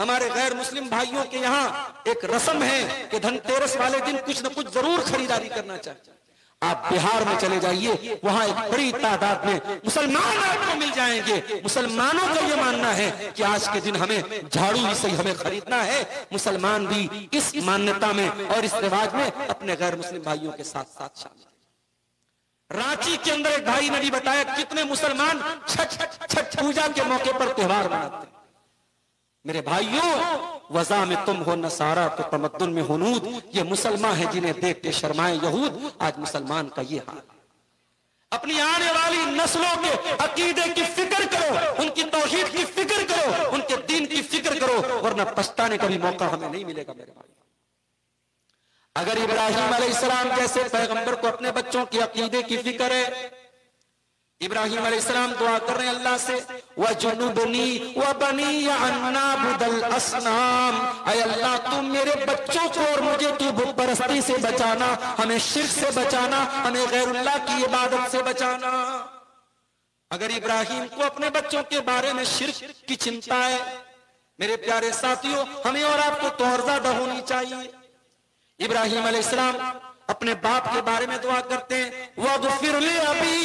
हमारे गैर मुस्लिम भाइयों के यहाँ एक रस्म है कि धनतेरस वाले दिन कुछ न कुछ जरूर खरीदारी करना चाहिए। आप बिहार में चले जाइए, वहां एक बड़ी तादाद में मुसलमान आपको मिल जाएंगे। मुसलमानों का यह मानना है कि आज के दिन हमें झाड़ू ही सही हमें खरीदना है। मुसलमान भी इस मान्यता में और इस रिवाज में अपने गैर मुस्लिम भाइयों के साथ साथ शामिल हैं। रांची के अंदर एक भाई ने भी बताया कितने मुसलमान छठ पूजा के मौके पर त्योहार मनाते हैं। मेरे भाइयों, वज़ा में तुम हो नसारा तो तमद्दुन में हुनूद। ये मुसलमान है जिन्हें देख के शर्माए यहूद। आज मुसलमान का ये हाल। अपनी आने वाली नस्लों के अकीदे की फिक्र करो, उनकी तौहीद की फिक्र करो, उनके दीन की फिक्र करो, वरना पछताने का भी मौका हमें नहीं मिलेगा मेरे भाई। अगर इब्राहिम अलैहिस्सलाम जैसे पैगंबर को अपने बच्चों की अकीदे की फिक्र है, इब्राहिम अलैहिस्सलाम दुआ कर रहे हैं अल्लाह से, वजुनुबनी व बनी अन्नाबुदल असनाम, ऐ अल्लाह तुम मेरे बच्चों को और मुझे तू बुत परस्ती से बचाना, हमें शिर्क से बचाना, हमें गैरुल्लाह की इबादत से बचाना। अगर इब्राहिम को अपने बच्चों के बारे में शिर्क की चिंता है, मेरे प्यारे साथियों, हमें और आपको तो और ज्यादा होनी चाहिए। इब्राहिम अलैहिस्सलाम अपने बाप के बारे में दुआ करते हैं, वग़फ़िर ली अबी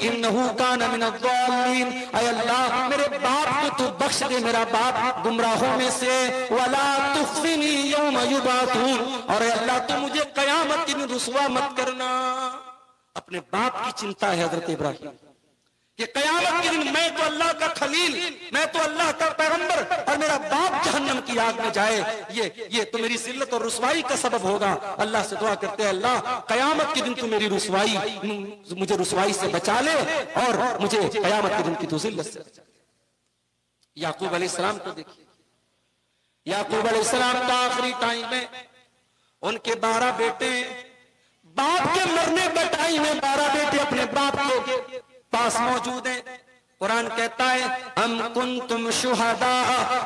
इन्नहु काना मिनज़्ज़ालिमीन, ऐ अल्लाह मेरे बाप को तू बख्श दे, मेरा बाप गुमराहों में से, वला तुख़्ज़िनी यौम युबअसून, और ऐ अल्लाह तू मुझे क़यामत के दिन रुसवा मत करना। अपने बाप की चिंता है हज़रत इब्राहिम कि क़यामत के दिन मैं तो अल्लाह का खलील, मैं तो अल्लाह का पैगंबर और मेरा बाप जहन्नम की आग में जाए, ये तो मेरी जिल्लत और रुसवाई का सबब होगा। अल्लाह से दुआ करते हैं, अल्लाह क़यामत के दिन तू मेरी रुसवाई, मुझे रुसवाई से बचा ले और मुझे क़यामत के दिन की तू जिल्लत से। याकूब अलैहिस्सलाम को देखिए, याकूब अलैहिस्सलाम का आखिरी टाइम में उनके 12 बेटे, बाप के मरने के टाइम में 12 बेटे अपने बाप के पास मौजूद हैं। कुरान कहता है अम कुंतुम शुहदा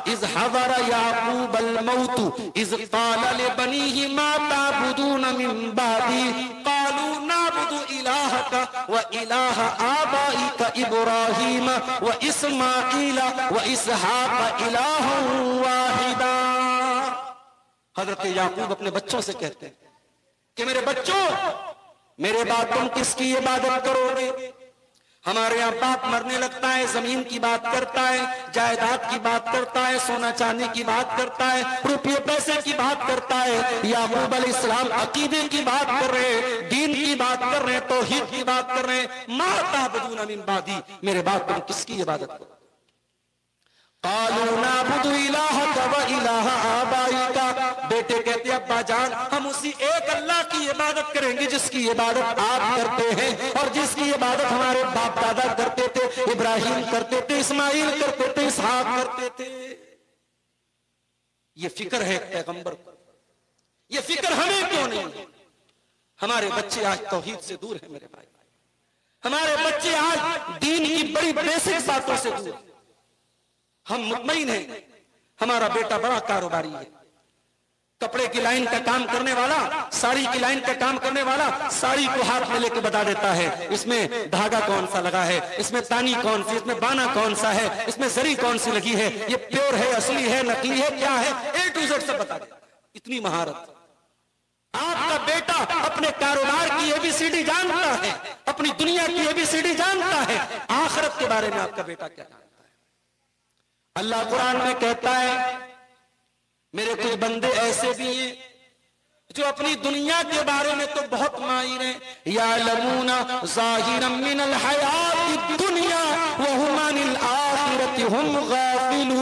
इज़ हज़रा याकूब अल मौत इज़ क़ाल लिबनीहि मा ताबुदून मिन बादी क़ालू नाबुदु इलाहका व इलाह आबाइका इब्राहीम व इस्माईल व इसहाक इलाहन वाहिदा। हजरत याकूब अपने बच्चों से कहते हैं कि मेरे बच्चों, मेरे बाद तुम किसकी इबादत करोगे? हमारे यहाँ बाप मरने लगता है, जमीन की बात करता है, जायदाद की बात करता है, सोना चांदी की बात करता है, रुपये पैसे की बात करता है। याकूब अलैहिस्सलाम अकीदे की बात कर रहे हैं, दीन की बात कर रहे हैं, तौहीद की बात कर रहे हैं। मा ताबुदून मिन बादी, मेरे बाद तुम किसकी इबादत करो? क़ालू नाबुदु इलाहका व इलाह आबाइका। बेटे कहते हैं अब्बा जान, हम उसी एक अल्लाह की इबादत करेंगे जिसकी इबादत आप करते हैं और जिसकी इबादत हमारे बाप दादा करते थे। इब्राहिम करते थे, इस्माइल करते थे, इसहाक करते थे। ये फिक्र है पैगंबर को, ये फिक्र हमें क्यों नहीं है? हमारे बच्चे आज तौहीद से दूर है मेरे भाई, हमारे बच्चे आज दीन की बड़ी बेसिक बातों से दूर। हम मुतमईन हैं, हमारा बेटा बड़ा कारोबारी है, कपड़े की लाइन का काम करने वाला, साड़ी की लाइन का काम करने वाला, साड़ी को हाथ में लेके बता देता है इसमें धागा कौन सा लगा है, इसमें तानी कौन सी, इसमें बाना कौन सा है, इसमें जरी कौन सी लगी है, ये प्योर है, असली है, नकली है, क्या है, A to Z सब बता देता है। इतनी महारत। आपका बेटा अपने कारोबार की ABCD जानता है, अपनी दुनिया की ABCD जानता है, आखिरत के बारे में आपका बेटा क्या जानता है? अल्लाह कुरान में कहता है मेरे कुछ बंदे ऐसे भी हैं जो अपनी दुनिया के बारे में तो बहुत माहिर हैं। यालमूना ज़ाहिरम मिनल हयातिद दुनिया व हुम अनिल आखिरति हुम गाफिलून।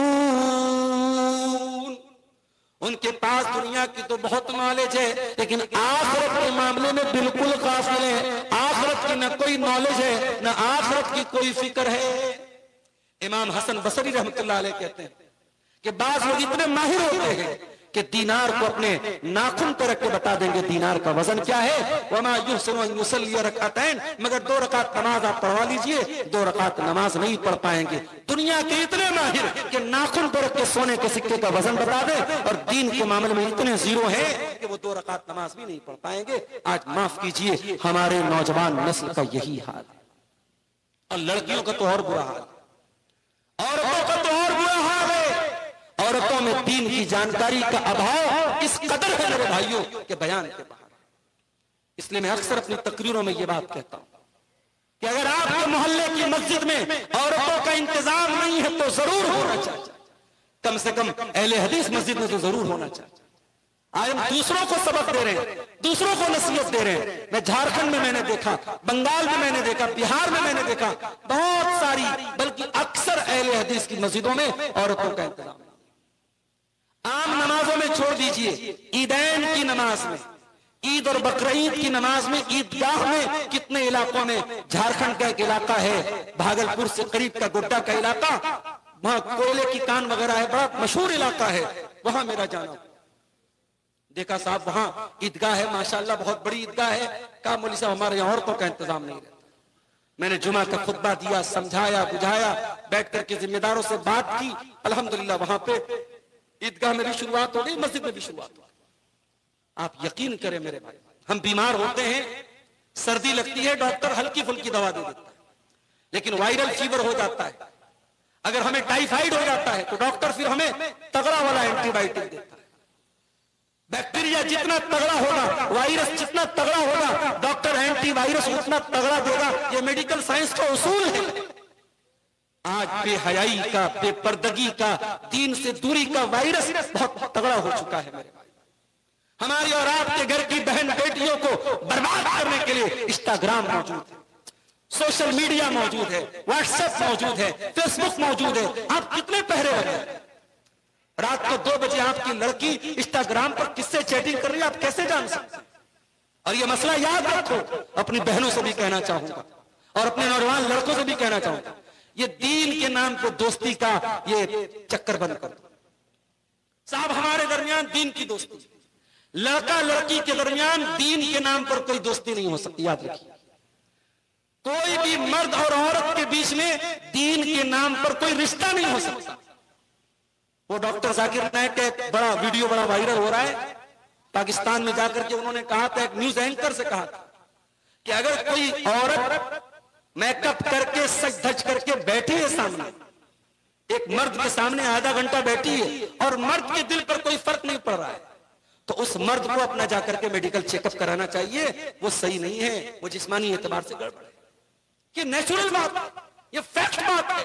उनके पास दुनिया की तो बहुत नॉलेज है, लेकिन आखिरत के मामले में बिल्कुल गाफिल है। आखिरत की न कोई नॉलेज है, न आखिरत की कोई फिक्र है। इमाम हसन बसरी रहमतुल्लाह अलैह कहते हैं कि बाज़ लोग इतने माहिर होते हैं कि दीनार को अपने नाखून पर रख के बता देंगे दीनार का वजन क्या है। वमा युहसिनु अन युसल्ली रकअतैन, मगर 2 रकात नमाज आप पढ़वा लीजिए, 2 रकात नमाज नहीं पढ़ पाएंगे। दुनिया के इतने माहिर कि नाखून पर रख के सोने के सिक्के का वजन बता दे, और दीन के मामले में इतने जीरो है कि वो 2 रकात नमाज भी नहीं पढ़ पाएंगे। आज माफ कीजिए, हमारे नौजवान नस्ल का यही हाल है। और लड़कियों का तो और बुरा हाल, औरतों का तो और बुरा हाल है। औरतों में दीन की जानकारी का अभाव इस कदर है मेरे भाइयों के बयान के बाहर। इसलिए मैं अक्सर अपनी तकरीरों में ये बात कहता हूं कि अगर आपके मोहल्ले की मस्जिद में औरतों का इंतजाम नहीं है तो जरूर होना चाहिए, कम से कम अहले हदीस मस्जिद में तो जरूर होना चाहिए। आज हम दूसरों को सबक दे रहे हैं, दूसरों को नसीहत दे रहे हैं। मैं झारखंड में मैंने देखा, बंगाल में मैंने देखा, बिहार में मैंने देखा, बहुत सारी बल्कि अक्सर अहले हदीस की मस्जिदों में औरतों का इंतजाम। आम नमाजों में छोड़ दीजिए, ईदैन की नमाज में, ईद और बकरीद की नमाज में, ईदगाह में कितने इलाकों में, झारखंड का एक इलाका है भागलपुर से करीब का गुड्डा का इलाका, वहां कोयले की कान वगैरह है, बड़ा मशहूर इलाका है, वहां मेरा जाना। देखा साहब वहां ईदगाह है, माशाल्लाह बहुत बड़ी ईदगाह है। कहा मौलवी साहब हमारे यहाँ औरतों का इंतजाम नहीं रहता। मैंने जुमा का खुतबा दिया, समझाया बुझाया, बैठ करके जिम्मेदारों से बात की। अल्हम्दुलिल्लाह वहां पे ईदगाह में भी शुरुआत हो गई, मस्जिद में भी शुरुआत हो गई। आप यकीन करें मेरे भाई, हम बीमार होते हैं, सर्दी लगती है, डॉक्टर हल्की फुल्की दवा दे देता है, लेकिन वायरल फीवर हो जाता है, अगर हमें टाइफाइड हो जाता है तो डॉक्टर फिर हमें तगड़ा वाला एंटीबायोटिक देता है। बैक्टीरिया जितना तगड़ा होगा, वायरस जितना तगड़ा होगा, डॉक्टर एंटीवायरस उतना तगड़ा देगा। ये मेडिकल साइंस का उसूल है। आज बेहयाई का, बेपर्दगी का, दीन से दूरी का वायरस बहुत तगड़ा हो चुका है मेरे भाई। हमारी और आपके घर की बहन बेटियों को बर्बाद करने के लिए इंस्टाग्राम मौजूद है, सोशल मीडिया मौजूद है, व्हाट्सएप मौजूद है, फेसबुक मौजूद है। आप कितने पहरे लगे? रात को 2 बजे आपकी लड़की इंस्टाग्राम पर किससे चैटिंग कर रही है, आप कैसे जान सकते? और ये मसला याद रखो, अपनी बहनों से भी कहना चाहूंगा और अपने नौजवान लड़कों से भी कहना चाहूंगा, ये दीन के नाम पर दोस्ती का ये चक्कर बंद कर दो। साहब हमारे दरमियान दीन की दोस्ती, लड़का लड़की के दरमियान दीन के नाम पर कोई दोस्ती नहीं हो सकती, याद रखिए। कोई भी मर्द और औरत के बीच में दीन के नाम पर कोई रिश्ता नहीं हो सकता। वो डॉक्टर जाकिर नाइक का एक बड़ा वीडियो बड़ा वायरल हो रहा है, पाकिस्तान में जाकर के उन्होंने कहा था, एक न्यूज एंकर से कहा था कि अगर कोई औरत मेकअप करके सज धज करके बैठी है सामने, एक मर्द के सामने आधा घंटा बैठी है और मर्द के दिल पर कोई फर्क नहीं पड़ रहा है, तो उस मर्द को अपना जाकर के मेडिकल चेकअप कराना चाहिए। वो सही नहीं है, वो जिस्मानी एतबार से गड़बड़ है। ये नेचुरल बात है, ये फैक्ट बात है,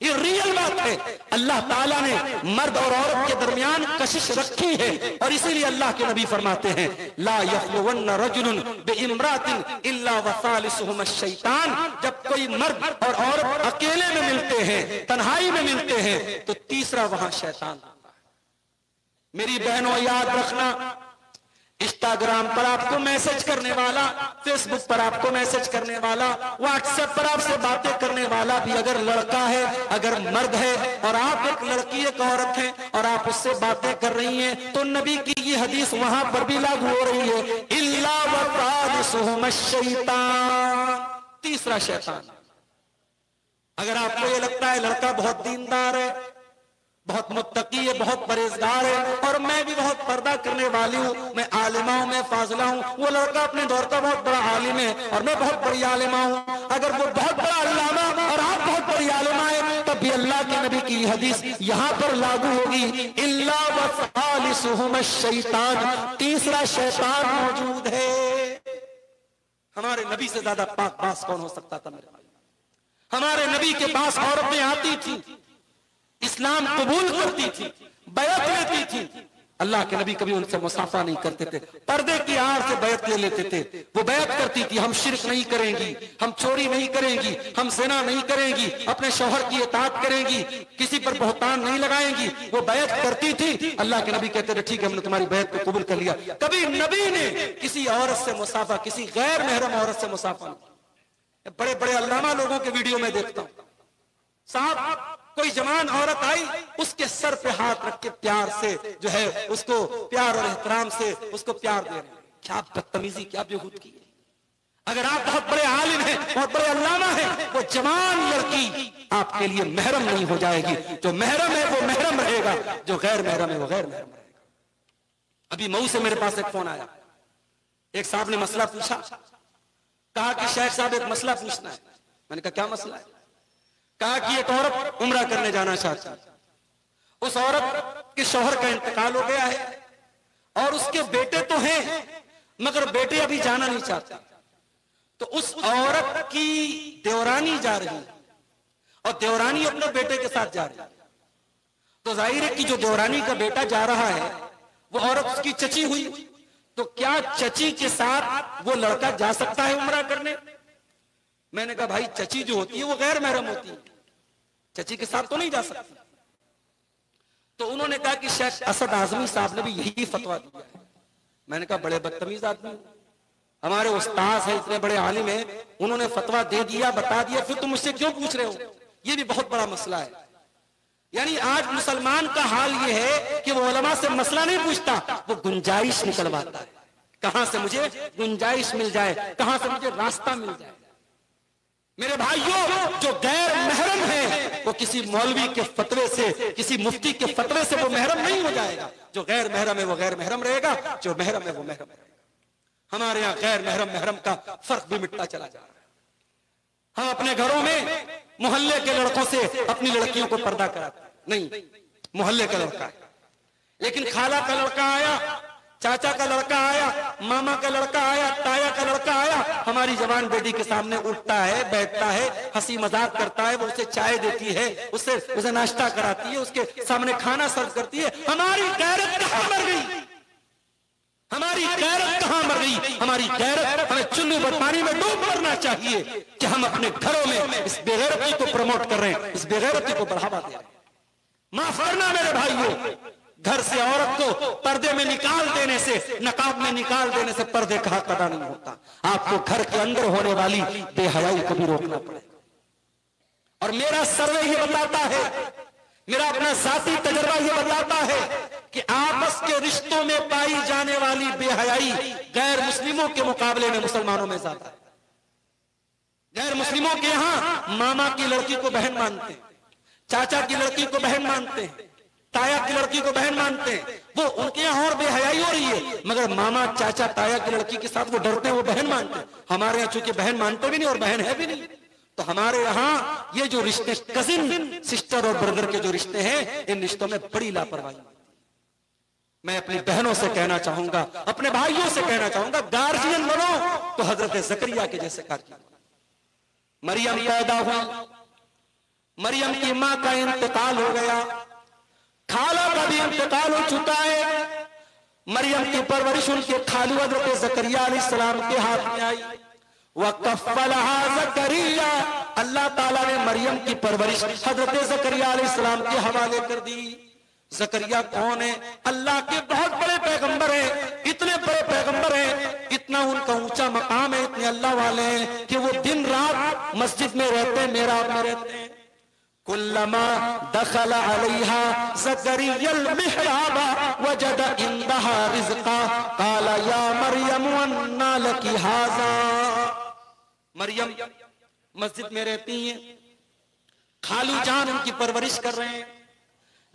ये रियल बात है। अल्लाह ताला ने मर्द और औरत के दरमियान कशिश रखी है और इसीलिए अल्लाह के नबी फरमाते हैं, ला यख्लुवन्न रजुलुन बिइम्रातिन इल्ला वसालिसुहुम अश-शैतान। जब कोई मर्द और औरत अकेले में मिलते हैं, तन्हाई में मिलते हैं, तो तीसरा वहां शैतान होता है। मेरी बहनों याद रखना, इंस्टाग्राम पर आपको मैसेज करने वाला, फेसबुक पर आपको मैसेज करने वाला, व्हाट्सएप पर आपसे बातें करने वाला भी अगर लड़का है, अगर मर्द है और आप एक लड़की एक औरत हैं और आप उससे बातें कर रही हैं, तो नबी की ये हदीस वहां पर भी लागू हो रही है, इल्ला वसालिसुहुम अश-शैतान, तीसरा शैतान। अगर आपको ये लगता है लड़का बहुत दीनदार है, बहुत मुत्तकी है, बहुत परहेजगार है और मैं भी बहुत पर्दा करने वाली हूँ, मैं आलिमा हूँ, मैं फाजिला हूँ, वो लड़का अपने दौर का बहुत बड़ा आलिम है और मैं बहुत बड़ी आलिमा हूँ, अगर वो बहुत बड़ा अल्लामा और आप बहुत बड़ी आलिमा है, तब भी अल्लाह के नबी की हदीस यहाँ पर लागू होगी, इल्ला वसालिसुहुम अश-शैतान, तीसरा शैतान मौजूद है। हमारे नबी से ज्यादा पाक बास कौन हो सकता था मेरे भाई? हमारे नबी के पास औरतें आती थी, इस्लाम कबूल करती थी, बैत लेती थी। अल्लाह के नबी कभी उनसे मुसाफा नहीं करते थे, पर्दे की आड़ से बैत ले लेते थे। वो बैत करती थी, हम शिर्क नहीं करेंगी, हम चोरी नहीं करेंगी, हम ज़िना नहीं करेंगी, अपने शौहर की इताअत करेंगी, किसी पर बहतान नहीं लगाएंगी। वो बैत करती थी। अल्लाह के नबी कहते थे ठीक है, हमने तुम्हारी बैत को कबूल कर लिया। कभी नबी ने किसी औरत से मुसाफा, किसी गैर महरम औरत से मुसाफा नहीं। बड़े बड़े अल्लामा लोगों के वीडियो में देखता हूं, साहब कोई जवान औरत आई, उसके सर पे हाथ रख के प्यार से जो है उसको प्यार और एहतराम से उसको प्यार दे रहे हैं। क्या बदतमीजी, क्या बेहूदगी है। अगर आप बहुत बड़े आलिम हैं, बहुत बड़े अल्लामा हैं, वो जवान लड़की आपके लिए महरम नहीं हो जाएगी। जो महरम है वो महरम रहेगा, जो गैर महरम है वो गैर महरम रहेगा। अभी मऊ से मेरे पास एक फोन आया, एक साहब ने मसला पूछा, कहा कि शेख साहब एक मसला पूछना है। मैंने कहा क्या मसला है? कहा कि एक औरत उम्रा करने जाना चाहती है, उस औरत के शौहर का इंतकाल हो गया है और उसके बेटे तो हैं मगर बेटे अभी जाना नहीं चाहते, तो उस औरत की देवरानी जा रही है और देवरानी अपने बेटे के साथ जा रही है। तो जाहिर है कि जो देवरानी का बेटा जा रहा है वो औरत उसकी चची हुई, तो क्या चची के साथ वो लड़का जा सकता है उम्रा करने? मैंने कहा भाई चची जो होती है वो गैर महरम होती है, चची के साथ तो नहीं जा सकती। तो उन्होंने कहा कि शेख असद आजमी साहब ने भी यही फतवा दिया है। मैंने कहा बड़े बदतमीज आदमी, हमारे उस्ताद है, इतने बड़े आलिम है, उन्होंने फतवा दे दिया, बता दिया, फिर तुम मुझसे क्यों पूछ रहे हो? ये भी बहुत बड़ा मसला है। यानी आज मुसलमान का हाल ये है कि वो उलमा से मसला नहीं पूछता, वो गुंजाइश निकलवाता है, कहां से मुझे गुंजाइश मिल जाए, कहां से मुझे रास्ता मिल जाए। मेरे भाइयों, जो गैर महरम है वो किसी मौलवी के फतवे से, किसी मुफ्ती के फतवे से वो महरम नहीं हो जाएगा। जो गैर महरम है वो गैर महरम रहेगा, जो महरम है वो महरम रहेगा। हमारे यहाँ गैर महरम महरम का फर्क भी मिटता चला जा रहा है। हम अपने घरों में मोहल्ले के लड़कों से अपनी लड़कियों को पर्दा कराते नहीं, मोहल्ले का लड़का है, लेकिन खाला का लड़का आया, चाचा का लड़का आया, मामा का लड़का आया, ताया का लड़का आया, हमारी जवान बेटी के सामने उठता है, बैठता है, हंसी मजाक करता है, वो उसे चाय देती है, उसे नाश्ता कराती है, उसके सामने खाना सर्व करती है। हमारी गैरत कहां मर गई? हमारी गैरत कहां मर गई? हमारी गैरत, हमें चुल्लू पर पानी में डूब मरना चाहिए कि हम अपने घरों में इस बेगैरती को प्रमोट कर रहे हैं, इस बेगैरती को बढ़ावा दे रहे हैं। माफ करना मेरे भाइयों, घर से औरत को पर्दे में निकाल देने से, नकाब में निकाल देने से पर्दे का हक अदा नहीं होता। आपको घर के अंदर होने वाली बेहयाई को भी रोकना पड़ेगा। और मेरा सर्वे ये बताता है, मेरा अपना साथी तजर्बा ये बताता है कि आपस के रिश्तों में पाई जाने वाली बेहयाई गैर मुस्लिमों के मुकाबले में मुसलमानों में ज्यादा है। गैर मुस्लिमों के यहां मामा की लड़की को बहन मानते हैं, चाचा की लड़की को बहन मानते हैं, ताया की लड़की को बहन मानते हैं। वो उनके यहाँ और बेहयाई हो रही है, मगर मामा चाचा ताया की लड़की के साथ वो डरते हैं, वो बहन मानते हैं। हमारे यहाँ चूंकि बहन मानते भी नहीं और बहन है भी नहीं, तो हमारे यहाँ ये जो रिश्ते कजिन सिस्टर और ब्रदर के जो रिश्ते हैं, इन रिश्तों में बड़ी लापरवाही। मैं अपनी बहनों से कहना चाहूंगा, अपने भाइयों से कहना चाहूंगा, गार्जियन बनो तो हजरत जकरिया के जैसे गार्जियन। मरियम पैदा हुई, मरियम की मां का इंतकाल हो गया, खाला का भी इंतकाल हो चुका है। मरियम की परवरिश उनके खालू हजरत जकरिया अलैहिस्सलाम के हाथ में आई। वह कफ़लहा जकरिया, अल्लाह ताला ने मरियम की परवरिश हजरत जकरिया अलैहिस्सलाम के हवाले कर दी। जकरिया कौन है? अल्लाह के बहुत बड़े पैगंबर हैं, इतने बड़े पैगंबर हैं, इतना उनका ऊंचा मकाम है, इतने अल्लाह वाले हैं कि वो दिन रात मस्जिद में रहते हैं, मेराब में रहते हैं। कुल्लमा दखल अलैहा ज़करियल मिहराबा वजद इंदहा रिज़्क़ा क़ाला या मरियम अन्ना लकी हाज़ा। मरियम मस्जिद में रहती हैं, खालू जान उनकी परवरिश कर रहे हैं।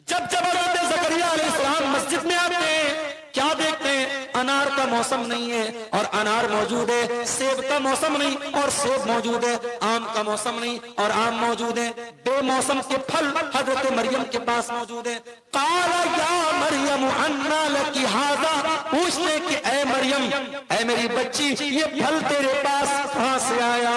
जब जब हज़रत ज़करिया अलैहिस्सलाम मस्जिद में आते हैं, क्या देखते हैं? अनार का मौसम नहीं है और अनार मौजूद है, सेब का मौसम नहीं और सेब मौजूद है, आम का मौसम नहीं और आम मौजूद है, बेमौसम के फल हजरत मरियम के पास मौजूद है। काला या मरियम अन्ना लकी हाज़ा, पूछने कि ऐ मरियम, ऐ मेरी बच्ची, ये फल तेरे पास कहां से आया?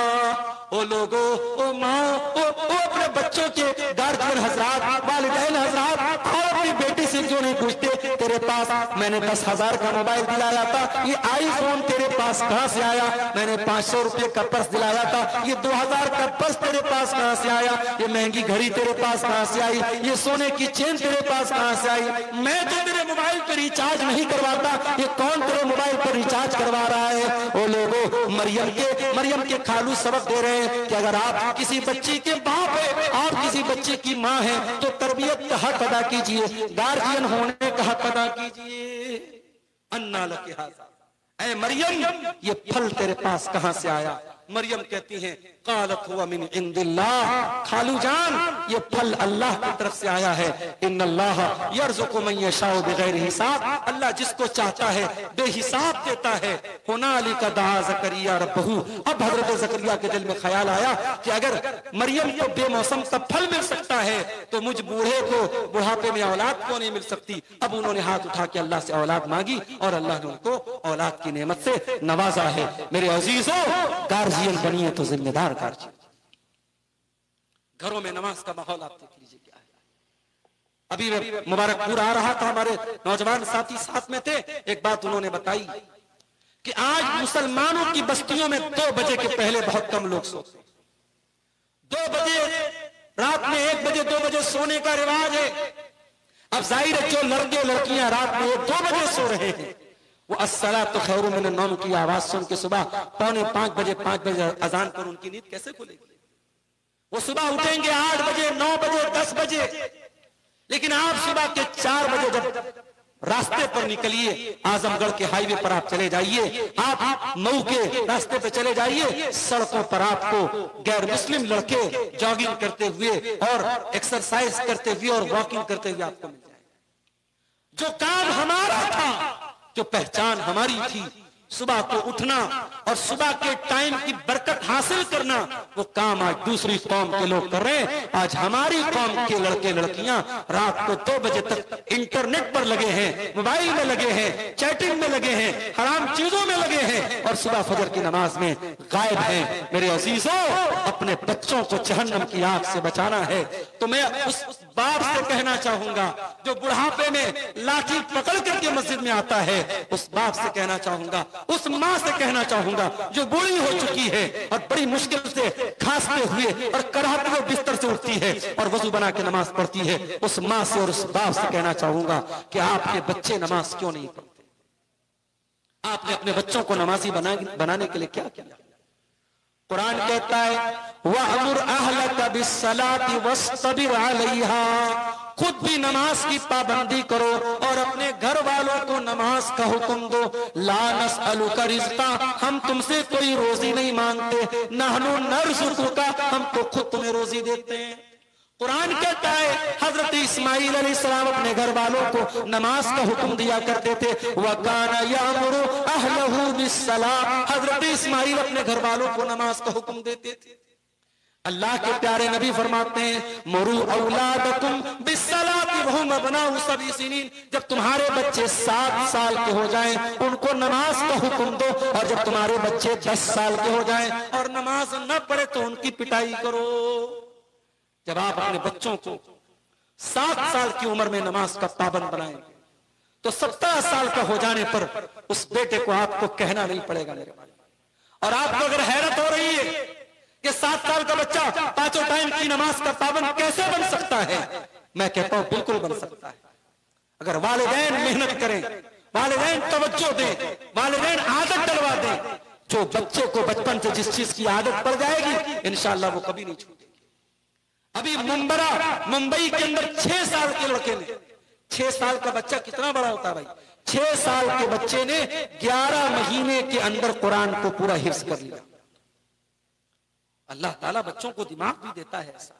ओ लोगो, ओ माँ, ओ अपने बच्चों के गार्जियन हजरात, वालिदैन हजरात, अपनी बेटी से क्यों नहीं पूछते? तेरे पास मैंने 10,000 का मोबाइल दिलाया था, ये आईफोन तेरे पास कहां से आया? मैंने 500 रुपए का पर्स दिलाया था, ये 2000 का पर्स तेरे पास कहां से आया? ये महंगी घड़ी तेरे पास कहां से आई? ये सोने की चेन तेरे पास कहां से आई? मैं तो तेरे मोबाइल पर रिचार्ज नहीं करवाता, ये कौन तेरे मोबाइल पर रिचार्ज करवा रहा है? ओ लोगो, मरियम के खालू सबक दे रहे हैं कि अगर आप किसी बच्ची के बाप है, आप किसी बच्चे की माँ है, तो तरबियत का हक अदा कीजिए, गार्जियन होने का हक अदा कीजिए। अन्ना लकी हाज़ा, ऐ मरियम, ये फल तेरे पास कहां से आया? मरियम कहती हैं क़ालत हुवा मिन इंदिल्लाह, खालू जान, ये फल अल्लाह की तरफ से आया है। इन्नल्लाह यर्ज़ुक़ु मन यशाउ बिग़ैरि हिसाब, अल्लाह जिसको चाहता है बेहिसाब देता है। हुनालिका दआ ज़करिया रब्बहू, अब हज़रत ज़करिया के दिल में ख्याल आया कि अगर मरियम को बेमौसम का फल मिल सकता है, तो मुझ बूढ़े को बुढ़ापे में औलाद क्यों नहीं मिल सकती? अब उन्होंने हाथ उठा के अल्लाह से औलाद मांगी और अल्लाह ने उनको औलाद की नेमत से नवाजा है। मेरे अजीजों, गार्जियन बनिए तो जिम्मेदार गार्जियन। घरों में नमाज का माहौल आप देख लीजिए क्या है। अभी मैं मुबारकपुर आ रहा था, हमारे नौजवान साथी साथ में थे, एक बात उन्होंने बताई कि आज मुसलमानों की बस्तियों में 2 बजे के पहले बहुत कम लोग सोते। 2 बजे रात में, 1 बजे 2 बजे सोने का रिवाज है। अब जाहिर है जो लड़के लड़कियां रात में 2 बजे सो रहे हैं, वो अस्सलातु खैरुम मिनन नौम की आवाज सुन के सुबह 4:45 बजे 5 बजे अजान पर उनकी नींद कैसे खुलेगी? वो सुबह उठेंगे 8 बजे, 9 बजे, 10 बजे। लेकिन आप सुबह के 4 बजे जब रास्ते पर निकलिए, आजमगढ़ के हाईवे पर आप चले जाइए, आप मऊ के रास्ते पर चले जाइए, सड़कों पर आपको गैर मुस्लिम लड़के जॉगिंग करते हुए और एक्सरसाइज करते हुए और वॉकिंग करते हुए आपको मिल जाएगा। जो काम हमारा था, जो पहचान हमारी थी, सुबह को उठना और सुबह के टाइम की बरकत हासिल करना, वो काम आज दूसरी कौम के लोग कर रहे हैं। आज हमारी कौम के लड़के लड़कियां रात को 2 बजे तक इंटरनेट पर लगे हैं, मोबाइल में लगे हैं, चैटिंग में लगे हैं, हराम चीजों में लगे हैं और सुबह फजर की नमाज में गायब हैं। मेरे अजीजों, अपने बच्चों को जहन्नम की आग से बचाना है तो मैं उस बाप से कहना चाहूंगा जो बुढ़ापे में लाठी पकड़ करके मस्जिद में आता है, उस बाप से कहना चाहूंगा, उस माँ से कहना चाहूंगा जो बूढ़ी हो चुकी है और बड़ी मुश्किल से खांसते हुए और कराहते हुए बिस्तर से उठती है और वजू बना के नमाज पढ़ती है, उस माँ से और उस बाप से कहना चाहूंगा कि आपके बच्चे नमाज क्यों नहीं पढ़ते? आपने अपने बच्चों को नमाजी बनाने के लिए क्या किया? कुरान कहता है वअमुर अहलका बिस्सलाति वस्तबिर अलैहा, खुद भी नमाज की पाबंदी करो और अपने घर वालों को नमाज का हुक्म दो। ला नसअलुका रिज़्क़ा, हम तुमसे कोई रोजी नहीं मांगते, नहनु नर्ज़ुकुका, हम तो खुद तुम्हें रोजी देते हैं। कुरान कहता है हजरत इस्माइल अलैहिस्सलाम अपने घर वालों को नमाज का हुक्म दिया करते थे। वकाना यामुरु अहलहु बिस्सलाह, हजरत इस्माइल अपने घर वालों को नमाज का हुक्म देते थे। अल्लाह के प्यारे नबी फरमाते हैं मुरु औलादकुम बिस्सलाति वहुम अबनाउ सब'i सिनीन, जब तुम्हारे बच्चे 7 साल के हो जाएं उनको नमाज का हुक्म दो, और जब तुम्हारे बच्चे 10 साल के हो जाएं और नमाज न पढ़े तो उनकी पिटाई करो। जब आप अपने बच्चों को 7 साल की उम्र में नमाज का पाबंद बनाएंगे तो 17 साल का हो जाने पर उस बेटे को आपको कहना नहीं पड़ेगा मेरे भाई। और आपको अगर हैरत हो रही है कि 7 साल का बच्चा 5 टाइम की नमाज का पाबंद कैसे बन सकता है, मैं कहता हूं बिल्कुल बन सकता है। अगर वालिदैन मेहनत करें, वालिदैन तवज्जो दें, वालिदैन आदत डलवा दें, जो बच्चे को बचपन से जिस चीज की आदत पड़ जाएगी इंशाअल्लाह वो कभी नहीं छूटेगी। अभी मुंबई के अंदर 6 साल के लड़के ने, 6 साल का बच्चा कितना बड़ा होता है भाई, 6 साल के बच्चे ने 11 महीने के अंदर कुरान को पूरा हिफ्ज कर लिया। अल्लाह ताला बच्चों को दिमाग भी देता है ऐसा,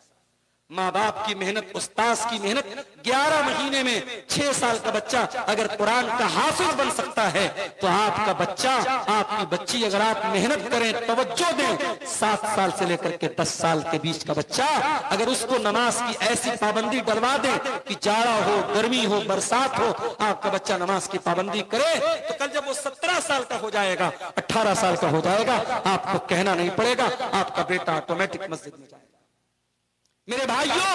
माँ बाप की मेहनत, उस्ताद की मेहनत, 11 महीने में 6 साल का बच्चा अगर कुरान का हाफिज बन सकता है तो आपका बच्चा, आपकी बच्ची, अगर आप मेहनत करें, तवज्जो दें, 7 साल से लेकर के 10 साल के बीच का बच्चा अगर उसको नमाज की ऐसी पाबंदी डलवा दें कि जाड़ा हो, गर्मी हो, बरसात हो, आपका बच्चा नमाज की पाबंदी करे तो कल जब वो 17 साल का हो जाएगा, 18 साल का हो जाएगा, आपको कहना नहीं पड़ेगा, आपका बेटा ऑटोमेटिक मस्जिद में जाएगा। मेरे भाइयों,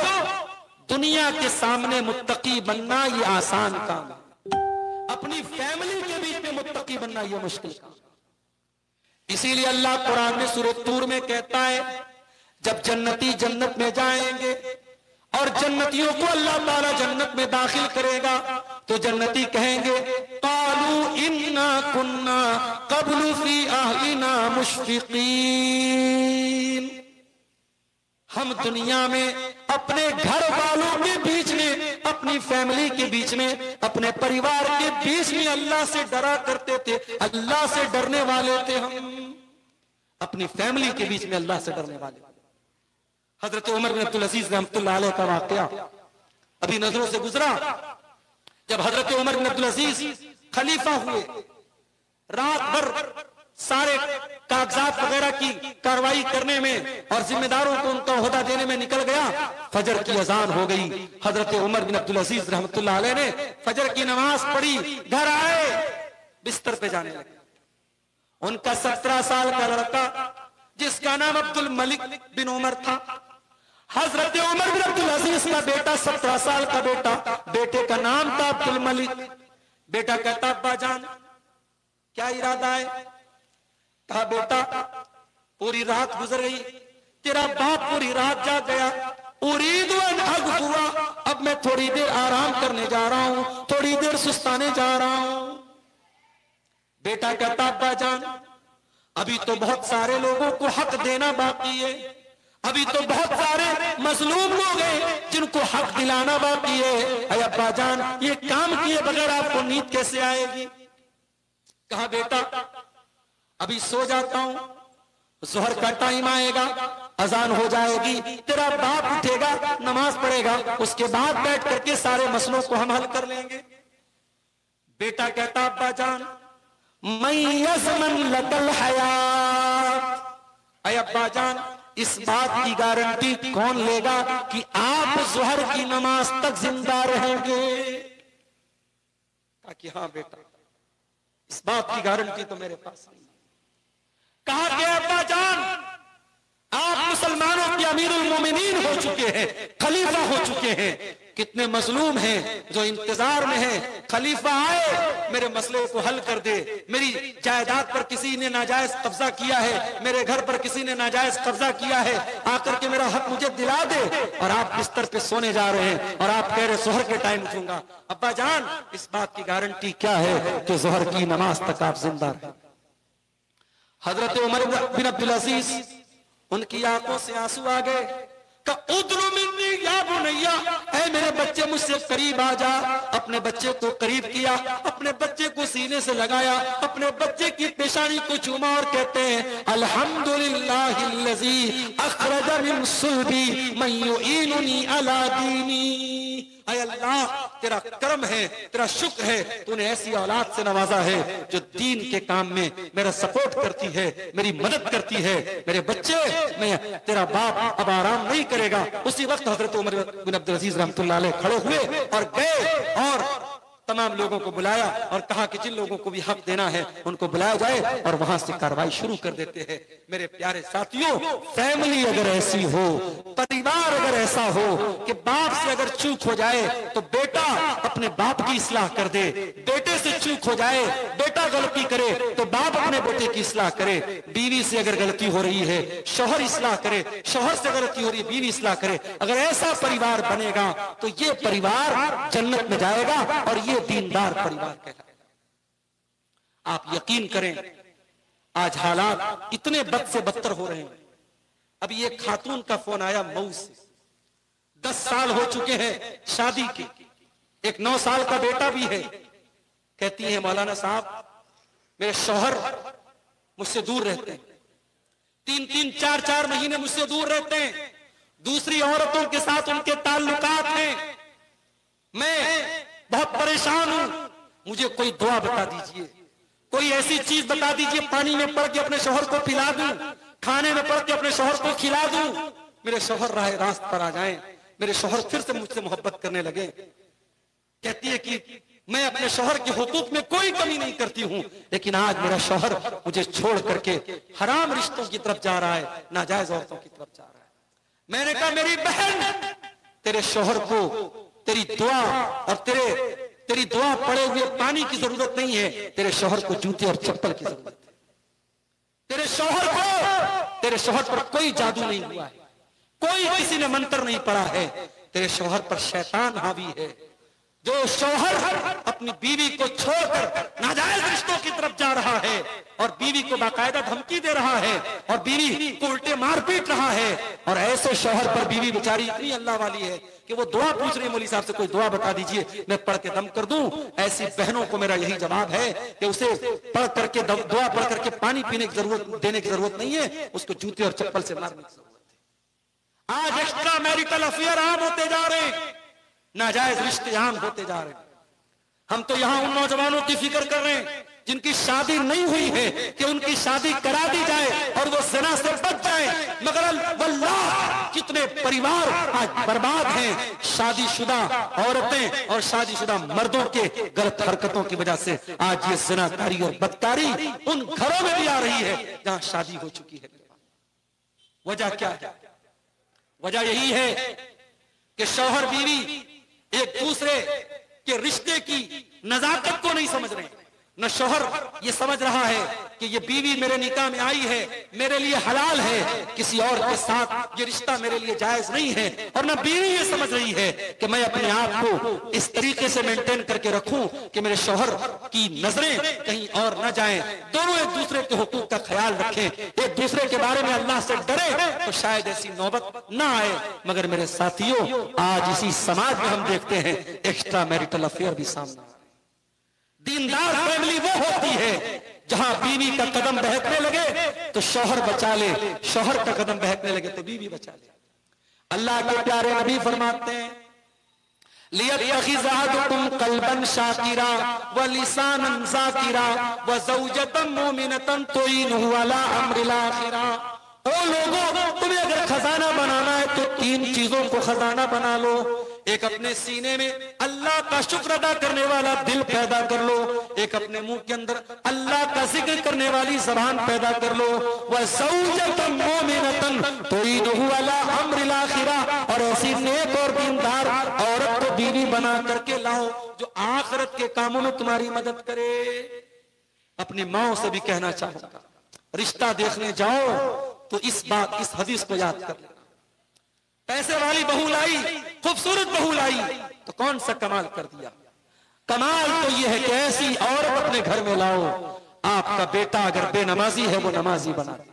दुनिया के सामने मुत्तकी बनना ये आसान काम है, अपनी फैमिली के बीच में मुत्तकी बनना ये मुश्किल काम। इसीलिए अल्लाह कुरान में सूरह तूर में कहता है जब जन्नती जन्नत में जाएंगे और जन्नतियों को अल्लाह ताला जन्नत में दाखिल करेगा तो जन्नती कहेंगे कालू इन्ना कुन्ना क़ब्लु फी अहलिना मुश्फिकीन, हम दुनिया में अपने घर वालों के बीच में, अपनी फैमिली के बीच में, अपने परिवार के बीच में अल्लाह से डरा करते थे, अल्लाह से डरने वाले थे। हम अपनी फैमिली के बीच में अल्लाह से डरने वाले। हजरत उमर बिन अब्दुल अजीज रहमतुल्लाह अलैह का वाकया अभी नजरों से गुजरा। जब हजरत उमर बिन अब्दुल अजीज खलीफा हुए, रात भर सारे कागजात वगैरह की कार्रवाई करने में और जिम्मेदारों को उनका ओहदा देने में निकल गया। फजर की अजान हो गई। हजरत उमर बिन अब्दुल अजीज रहमतुल्लाह अलैह ने फजर की नमाज पढ़ी, घर आए, बिस्तर पे जाने लगे। उनका 17 साल का लड़का जिसका नाम अब्दुल मलिक बिन उमर था, हजरत उमर बिन अब्दुल अजीज का बेटा, 17 साल का बेटा, बेटे का नाम था अब्दुल मलिक। बेटा कहता अब्बा जान क्या इरादा है? कहा बेटा पूरी रात गुजर गई, तेरा बाप पूरी रात जाग गया, उरीदु अन अग़फ़ुवा, अब मैं थोड़ी देर आराम करने जा रहा हूं, थोड़ी देर सुस्ताने जा रहा हूं। बेटा कहता अब्बा जान अभी तो बहुत सारे लोगों को हक देना बाकी है, अभी तो बहुत सारे मजलूम लोग हैं जिनको हक दिलाना बाकी है। अरे अब्बा जान ये काम किए बगैर आपको नींद कैसे आएगी? कहा बेटा अभी सो जाता हूं, जोहर का टाइम आएगा, अजान हो जाएगी, तेरा बाप उठेगा, नमाज पढ़ेगा, उसके बाद बैठ करके सारे मसलों को हम हल कर लेंगे। बेटा कहता अब्बा जान मैं यज़मन लकल हयात, अय अब्बा जान इस बात की गारंटी कौन लेगा कि आप जोहर की नमाज तक जिंदा रहेंगे? कहा कि हाँ बेटा इस बात की गारंटी तो मेरे पास नहीं। कहा कि अब्बा जान आप मुसलमानों के अमीरुल मोमिनीन हो चुके हैं, खलीफा हो चुके हैं, कितने मजलूम हैं जो इंतजार में हैं, खलीफा आए मेरे मसले को हल कर दे, मेरी जायदाद पर किसी ने नाजायज कब्जा किया है, मेरे घर पर किसी ने नाजायज कब्जा किया है, आकर के मेरा हक मुझे दिला दे। और आप बिस्तर पे सोने जा रहे हैं और आप कह रहे जोहर के टाइम उठूंगा। अब्बा जान इस बात की गारंटी क्या है कि जोहर की नमाज तक आप जिंदा रहे? हजरत उमर बिन अब्दुल अजीज उनकी आंखों से आंसू आ गए। का उदनु मिन्नी या बुनैया, ऐ मेरे बच्चे मुझसे करीब आ जा। अपने बच्चे को करीब किया, अपने बच्चे को सीने से लगाया, अपने बच्चे की पेशानी को चूमा और कहते हैं अल्हम्दुलिल्लाहिल्लज़ी अखरज मिन सुल्बी मन युईनुनी अला दीनी। ऐ अल्लाह, तेरा करम है, तेरा शुक्र है, तूने ऐसी औलाद से नवाजा है जो दीन के काम में मेरा सपोर्ट करती है, मेरी मदद करती है। मेरे बच्चे, मैं तेरा बाप अब आराम नहीं करेगा। उसी वक्त हजरत उमर बिन अब्दुल अजीज रहमतुल्लाह अलैह खड़े हुए और गए और तमाम लोगों को बुलाया और कहा कि जिन लोगों को भी हक देना है उनको बुलाया जाए, और वहां से कार्रवाई शुरू कर देते हैं। मेरे प्यारे साथियों, फैमिली अगर ऐसी हो, परिवार अगर ऐसा हो कि बाप से अगर चूक हो जाए तो बेटा अपने बाप की इस्लाह कर दे, बेटे से चूक हो जाए, बेटा गलती करे तो बाप अपने बेटे की इस्लाह करे, बीवी से अगर गलती हो रही है शौहर इस्लाह करे, शौहर से गलती हो रही है बीवी इस्लाह करे, अगर ऐसा परिवार बनेगा तो ये परिवार जन्नत में जाएगा और ये दीनदार परिवार कहलाएगा। आप यकीन करें, आज हालात इतने बद से बदतर हो रहे हैं। अभी एक खातून का फोन आया मऊ से, 10 साल हो चुके हैं शादी के, एक 9 साल का बेटा भी है। कहती है मौलाना साहब, मेरे शौहर मुझसे दूर रहते हैं, 3-3, 4-4 महीने मुझसे दूर रहते हैं, दूसरी औरतों के साथ उनके ताल्लुकात हैं, मैं बहुत परेशान हूं, मुझे कोई दुआ बता दीजिए, कोई ऐसी चीज बता दीजिए, पानी में पड़ के अपने शौहर को पिला दूं, खाने में पड़ के अपने शौहर को खिला दूं, मेरे शौहर राह रास्त पर आ जाएं, मेरे शौहर फिर से मुझसे मोहब्बत करने लगे। कहती है कि मैं अपने शौहर के हुकूक में कोई कमी नहीं करती हूं, लेकिन आज मेरा शौहर मुझे छोड़ करके हराम रिश्तों की तरफ जा रहा है, नाजायज औरतों की तरफ जा रहा है। मैंने कहा मेरी बहन, तेरे शौहर को तेरी दुआ और तेरी दुआ पड़े हुए पानी की जरूरत नहीं है, तेरे शौहर को जूते और चप्पल की जरूरत है। तेरे शौहर पर कोई जादू नहीं हुआ है, कोई किसी ने मंत्र नहीं पड़ा है, तेरे शौहर पर शैतान हावी है। जो शौहर अपनी बीवी को छोड़कर नाजायज रिश्तों की तरफ जा रहा है और बीवी को बाकायदा धमकी दे रहा है और बीवी को उल्टे मार पीट रहा है, और ऐसे शौहर पर बीवी बेचारी इतनी अल्लाह वाली है कि वो दुआ पूछ रही है, मौलवी साहब से कोई दुआ बता दीजिए, मैं पढ़ के दम कर दूं। ऐसी बहनों को मेरा यही जवाब है कि उसे पढ़ करके दुआ पढ़ करके पानी पीने की जरूरत देने की जरूरत नहीं है, उसको जूते और चप्पल से मारने की जरूरत है। आज एक्स्ट्रा मैरिटल अफेयर आम होते जा रहे हैं, नाजायज रिश्ते आम होते जा रहे हैं। हम तो यहां उन नौजवानों की फिक्र कर रहे हैं जिनकी शादी नहीं हुई है कि उनकी शादी करा दी जाए और वो ज़िना से बच जाए, मगर वल्लाह कितने परिवार आज बर्बाद हैं। शादीशुदा औरतें और शादीशुदा मर्दों के गलत हरकतों की वजह से आज ये ज़िनाकारी और बदकारी उन घरों में भी आ रही है जहां शादी हो चुकी है। वजह क्या है? वजह यही है कि शौहर बीवी एक दूसरे के रिश्ते की नजाकत को नहीं समझ रहे। न शौहर ये समझ रहा है कि ये बीवी मेरे निकाह में आई है, मेरे लिए हलाल है, किसी और के साथ ये रिश्ता मेरे लिए जायज नहीं है, और न बीवी ये समझ रही है कि मैं अपने आप को इस तरीके से मेंटेन करके रखूं कि मेरे शौहर की नजरें कहीं और न जाएं। दोनों एक दूसरे के हुकूक का ख्याल रखें, एक दूसरे के बारे में अल्लाह से डरे तो शायद ऐसी नौबत ना आए। मगर मेरे साथियों, आज इसी समाज में हम देखते हैं एक्स्ट्रा मैरिटल अफेयर भी सामने। दीनदार फैमिली वो होती है जहां बीवी का कदम बहकने लगे तो शौहर बचा ले, शौहर का कदम बहकने लगे तो बीवी बचा ले। अल्लाह के प्यारे नबी फरमाते हैं, लियत्तखिज़ अहदुकुम क़ल्बन शाकिरा व लिसानन ज़ाकिरा व ज़ौजतन मुमिनतन तुईनुहु अला अम्रिल आखिरा। ओ लोगों, तुम्हें अगर खजाना बनाना है तो 3 चीजों को खजाना बना लो। एक अपने सीने में अल्लाह का शुक्र अदा करने वाला दिल पैदा कर लो, एक अपने मुंह के अंदर अल्लाह का जिक्र करने वाली ज़बान पैदा कर लो। वह ज़ौजतन मुमिनतन तुईनुहु अला अम्रिल आखिरा, और ऐसी नेक और दीनदार औरत को बीवी बना करके लाओ जो आखिरत के कामों में तुम्हारी मदद करे। अपनी माओ से भी कहना चाहूंगा, रिश्ता देखने जाओ तो इस हदीस को याद कर लेना। पैसे वाली बहू लाई, खूबसूरत बहू लाई तो कौन सा कमाल कर दिया। कमाल तो यह है कि ऐसी औरत अपने घर में लाओ, आपका बेटा अगर बेनमाजी है वो नमाजी बना दे,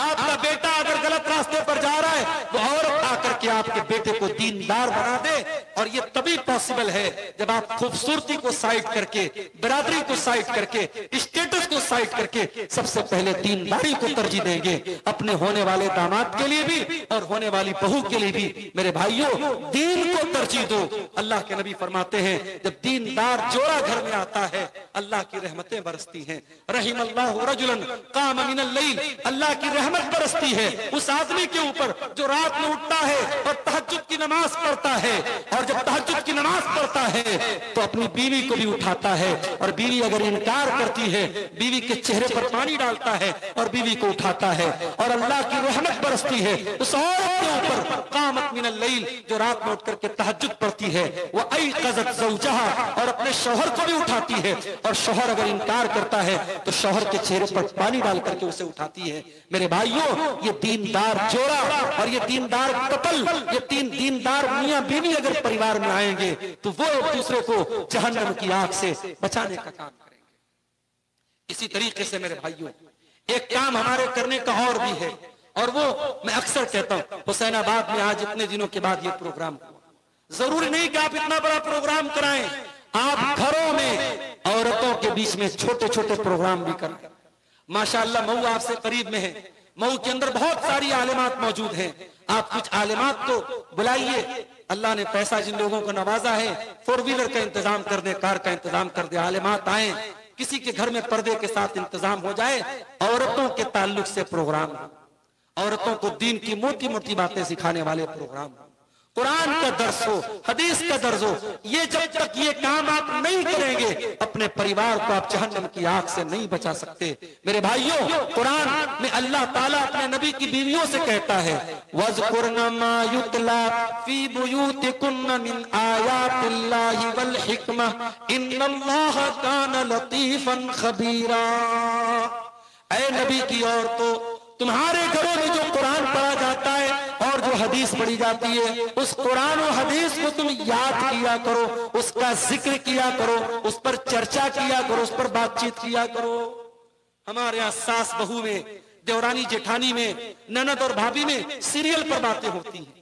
आपका बेटा अगर गलत रास्ते पर जा रहा है, वो औरत आकर के आपके बेटे को दीनदार बना दे। और ये तभी पॉसिबल है जब आप खूबसूरती को साइड करके, बिरादरी को साइड करके, स्टेटस को साइड करके सबसे पहले दीनदारी को तरजीह देंगे, अपने होने वाले दामाद के लिए भी और होने वाली बहू के लिए भी। मेरे भाइयों, दीन को तरजीह दो। अल्लाह के नबी फरमाते हैं, जब दीनदार जोड़ा घर में आता है, अल्लाह की रहमतें बरसती हैं। रहिमल्लाहु रजुलन काम मिनल लैल, अल्लाह की रहमत बरसती है उस आदमी के ऊपर जो रात में उठता है और तहज्जुद की नमाज पढ़ता है। और जब तहज्जुद की नमाज पढ़ता है तो अपनी बीवी को भी उठाता है, और बीवी अगर इनकार करती है, बीवी के चेहरे पर पानी डालता है और बीवी को उठाता है। और अल्लाह की रहमत बरसती है उस औरत के ऊपर कामत मिनल लैल, जो रात में उठ करके तहज्जुद पढ़ती है। वो अयक़ज़त ज़ौजहा, और अपने शौहर को भी उठाती है। और शौहर अगर इनकार करता है तो शौहर के चेहरे पर पानी डाल करके उसे उठाती है। मेरे भाइयों, ये दीनदार जोड़ा और ये दीनदार कपल, ये तीन दीनदार मियां बीवी अगर परिवार में आएंगे तो वो एक दूसरे को जहन्नम की आग से बचाने का काम करेंगे। इसी तरीके से मेरे भाइयों, एक काम हमारे करने का और भी है, और वो मैं अक्सर कहता हूं, हुसैनाबाद में आज इतने दिनों के बाद ये प्रोग्राम हुआ। जरूरी नहीं कि आप इतना बड़ा प्रोग्राम कराएं, आप घरों में औरतों के बीच में छोटे छोटे प्रोग्राम भी कराएं। माशाअल्लाह मऊ आपसे करीब में है, मऊ के अंदर बहुत सारी आलिमात मौजूद हैं। आप कुछ आलिमात को बुलाइए, अल्लाह ने पैसा जिन लोगों को नवाजा है, 4 व्हीलर का इंतजाम कर दे, कार का इंतजाम कर दे, आलिमात आए, किसी के घर में पर्दे के साथ इंतजाम हो जाए, औरतों के ताल्लुक से प्रोग्राम, औरतों को दीन की मोटी मोटी बातें सिखाने वाले प्रोग्राम, कुरान का दर्स हो, हदीस का दर्स हो। ये जब तक ये काम आप नहीं करेंगे, अपने परिवार को आप जहन्नम की आग से नहीं बचा सकते। मेरे भाइयों, कुरान में अल्लाह ताला अपने नबी की बीवियों से कहता है, वज़कुरना मा युतला फी बुयूतिकुन्ना मिन आयातिल्लाहि वल हिकमह इन्नल्लाहा काना लतीफन खबीरा। ऐ नबी की औरतों, तुम्हारे घरों में जो कुरान पढ़ा जाता है और जो हदीस पढ़ी जाती है, उस कुरान और हदीस को तुम याद किया करो, उसका जिक्र किया करो, उस पर चर्चा किया करो, उस पर बातचीत किया करो। हमारे यहाँ सास बहू में, देवरानी जेठानी में, ननद और भाभी में सीरियल पर बातें होती हैं,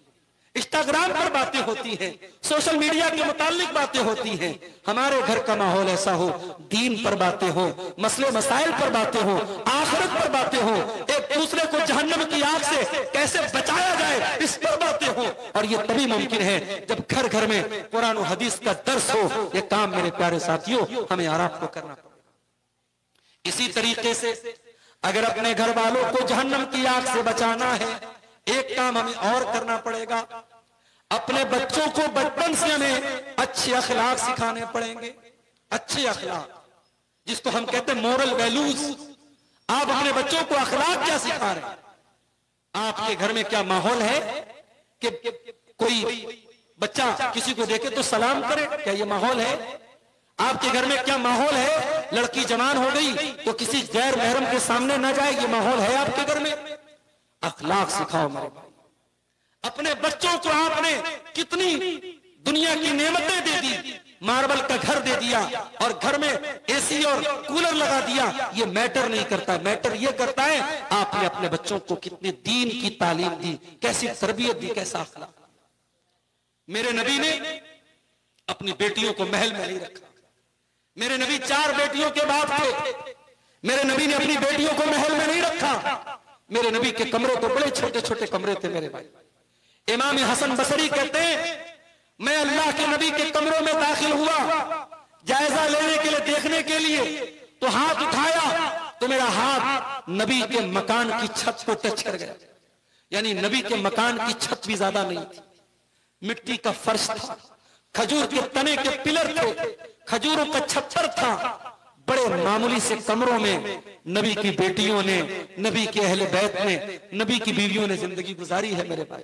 इंस्टाग्राम पर बातें होती हैं, सोशल मीडिया के मुतालिक बातें होती हैं। हमारे घर का माहौल ऐसा हो, दीन पर बातें हो, मसले मसाइल पर बातें हो, आखिरत पर बातें हो, एक दूसरे को जहन्नम की आग से कैसे बचाया जाए इस पर बातें हो। और ये तभी मुमकिन है जब घर घर में कुरान और हदीस का दर्स हो। ये काम मेरे प्यारे साथियों हमें और आपको करना पड़ेगा। इसी तरीके से अगर अपने घर वालों को जहन्नम की आग से बचाना है, एक काम हमें और करना पड़ेगा। अपने बच्चों को बचपन से हमें अच्छे अखलाक सिखाने पड़ेंगे। अच्छे अखलाक, जिसको हम कहते हैं मोरल वैल्यूज। आप अपने बच्चों को अखलाक क्या सिखा रहे हैं? आपके घर में क्या माहौल है कि कोई बच्चा किसी को देखे तो सलाम करे? क्या ये माहौल है? आपके घर में क्या माहौल है? लड़की जवान हो गई तो किसी गैर महरम के सामने न जाए, ये माहौल है आपके घर में? अखलाक सिखाओ मेरे भाई। अपने बच्चों को आपने कितनी दुनिया की नेमतें दे दी, मार्बल का घर दे दिया और घर में एसी और कूलर लगा दिया, ये मैटर नहीं करता। मैटर ये करता है आपने अपने बच्चों को कितनी दीन की तालीम दी, कैसी तरबियत दी, कैसा अखलाक। मेरे नबी ने अपनी बेटियों को महल में नहीं रखा। मेरे नबी 4 बेटियों के बाप थे। मेरे नबी ने अपनी बेटियों को महल में नहीं रखा। मेरे नबी के कमरे तो बड़े छोटे छोटे कमरे थे मेरे भाई। इमाम हसन बसरी कहते हैं, मैं अल्लाह के नबी के कमरों में दाखिल हुआ जायजा लेने के लिए, देखने के लिए, तो हाथ उठाया तो मेरा हाथ नबी के मकान की छत को टच कर गया। यानी नबी के मकान की छत भी ज्यादा नहीं थी, मिट्टी का फर्श था, खजूर के तने के पिलर थे, खजूरों का छप्पर था। बड़े मामूली से कमरों में नबी की बेटियों ने, नबी के अहले बैत ने, नबी की बीवियों ने जिंदगी गुजारी है मेरे भाई।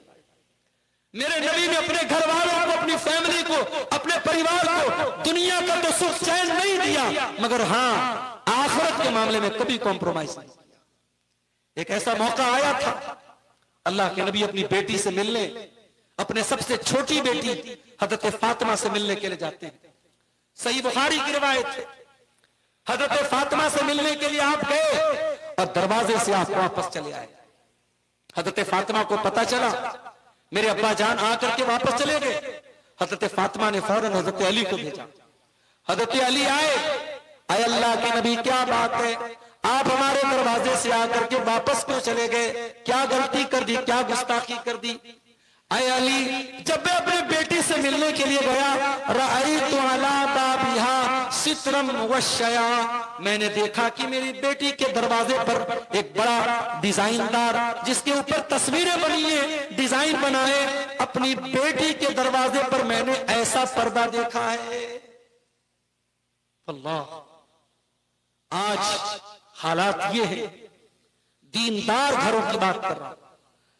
मेरे नबी ने अपने घर वालों को, अपनी फैमिली को, अपने परिवार को दुनिया का तो सुख चैन नहीं दिया, मगर हाँ आखिरत के मामले में कभी कॉम्प्रोमाइज नहीं किया। एक ऐसा मौका आया था, अल्लाह के नबी अपनी बेटी से मिलने, अपने सबसे छोटी बेटी हजरत फातिमा से मिलने के लिए जाते हैं। सही बुखारी की रिवायत है, हजरत फातिमा से मिलने के लिए आप गए और दरवाजे से आप वापस चले आए। हजरत फातिमा को पता चला, मेरे अब्बा जान आकर के वापस चले गए। हजरत फातिमा ने फौरन हजरत अली को भेजा। हजरत अली आए, आए अल्लाह के नबी क्या बात है, आप हमारे दरवाजे से आकर के वापस क्यों चले गए, क्या गलती कर दी, क्या गुस्ताखी कर दी। आए अली, जब मैं अपने बेटी से मिलने के लिए गया, रअयतु अला बाबिहा सित्रम वशया, मैंने देखा कि मेरी बेटी के दरवाजे पर एक बड़ा डिजाइनदार, जिसके ऊपर तस्वीरें बनी है, डिजाइन बना है, अपनी बेटी के दरवाजे पर मैंने ऐसा पर्दा देखा है। अल्लाह, आज हालात ये है, दीनदार घरों की बात कर रहा हूं,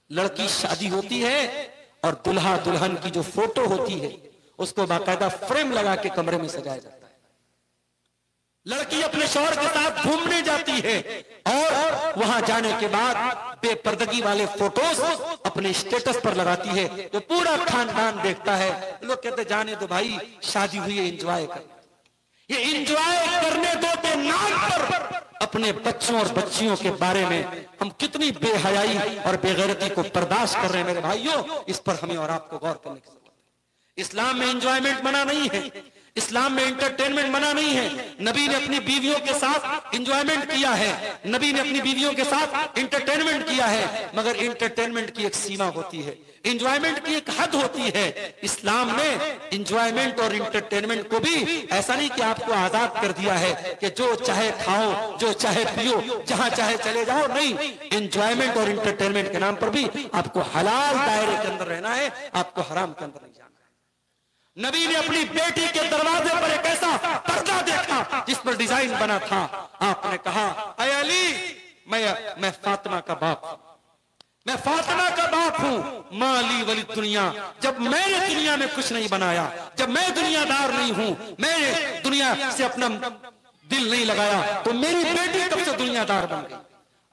लड़की शादी होती है और दुल्हा दुल्हन की जो फोटो होती है उसको बाकायदा फ्रेम लगा के कमरे में सजाया जाता है। लड़की अपने शौहर के साथ घूमने जाती है और वहां जाने के बाद बेपर्दगी वाले फोटोज अपने स्टेटस पर लगाती है, तो पूरा खानदान देखता है। लोग कहते जाने दो भाई, शादी हुई है, एंजॉय कर, ये एंजॉय करने दो के नाम पर अपने बच्चों और बच्चियों के बारे में हम कितनी बेहयाई और बेगैरती को बर्दाश्त कर रहे हैं। मेरे भाइयों, इस पर हमें और आपको गौर करने की जरूरत है। इस्लाम में एंजॉयमेंट मना नहीं है, इस्लाम में एंटरटेनमेंट मना नहीं है। नबी ने अपनी बीवियों के साथ एंजॉयमेंट किया है, नबी ने अपनी बीवियों के साथ एंटरटेनमेंट किया है, मगर एंटरटेनमेंट की एक सीमा होती है, एंजॉयमेंट की एक हद होती है। इस्लाम ने एंजॉयमेंट और एंटरटेनमेंट को भी ऐसा नहीं कि आपको आजाद कर दिया है कि जो चाहे खाओ, जो चाहे पियो, जहां चाहे चले जाओ, नहीं। एंजॉयमेंट और एंटरटेनमेंट के नाम पर भी आपको हलाल दायरे के अंदर रहना है, आपको हराम के अंदर नहीं जाना है। नबी ने अपनी बेटी के दरवाजे पर एक ऐसा पर्दा देखा जिस पर डिजाइन बना था। आपने कहा, ऐ अली, मैं फातिमा का बाप हूं, मैं फातिमा का बाप हूं, माली वली दुनिया, जब मैंने दुनिया में कुछ नहीं बनाया, जब मैं दुनियादार नहीं हूं, मैंने दुनिया से अपना दिल नहीं लगाया, तो मेरी बेटी कब से दुनियादार बन गई।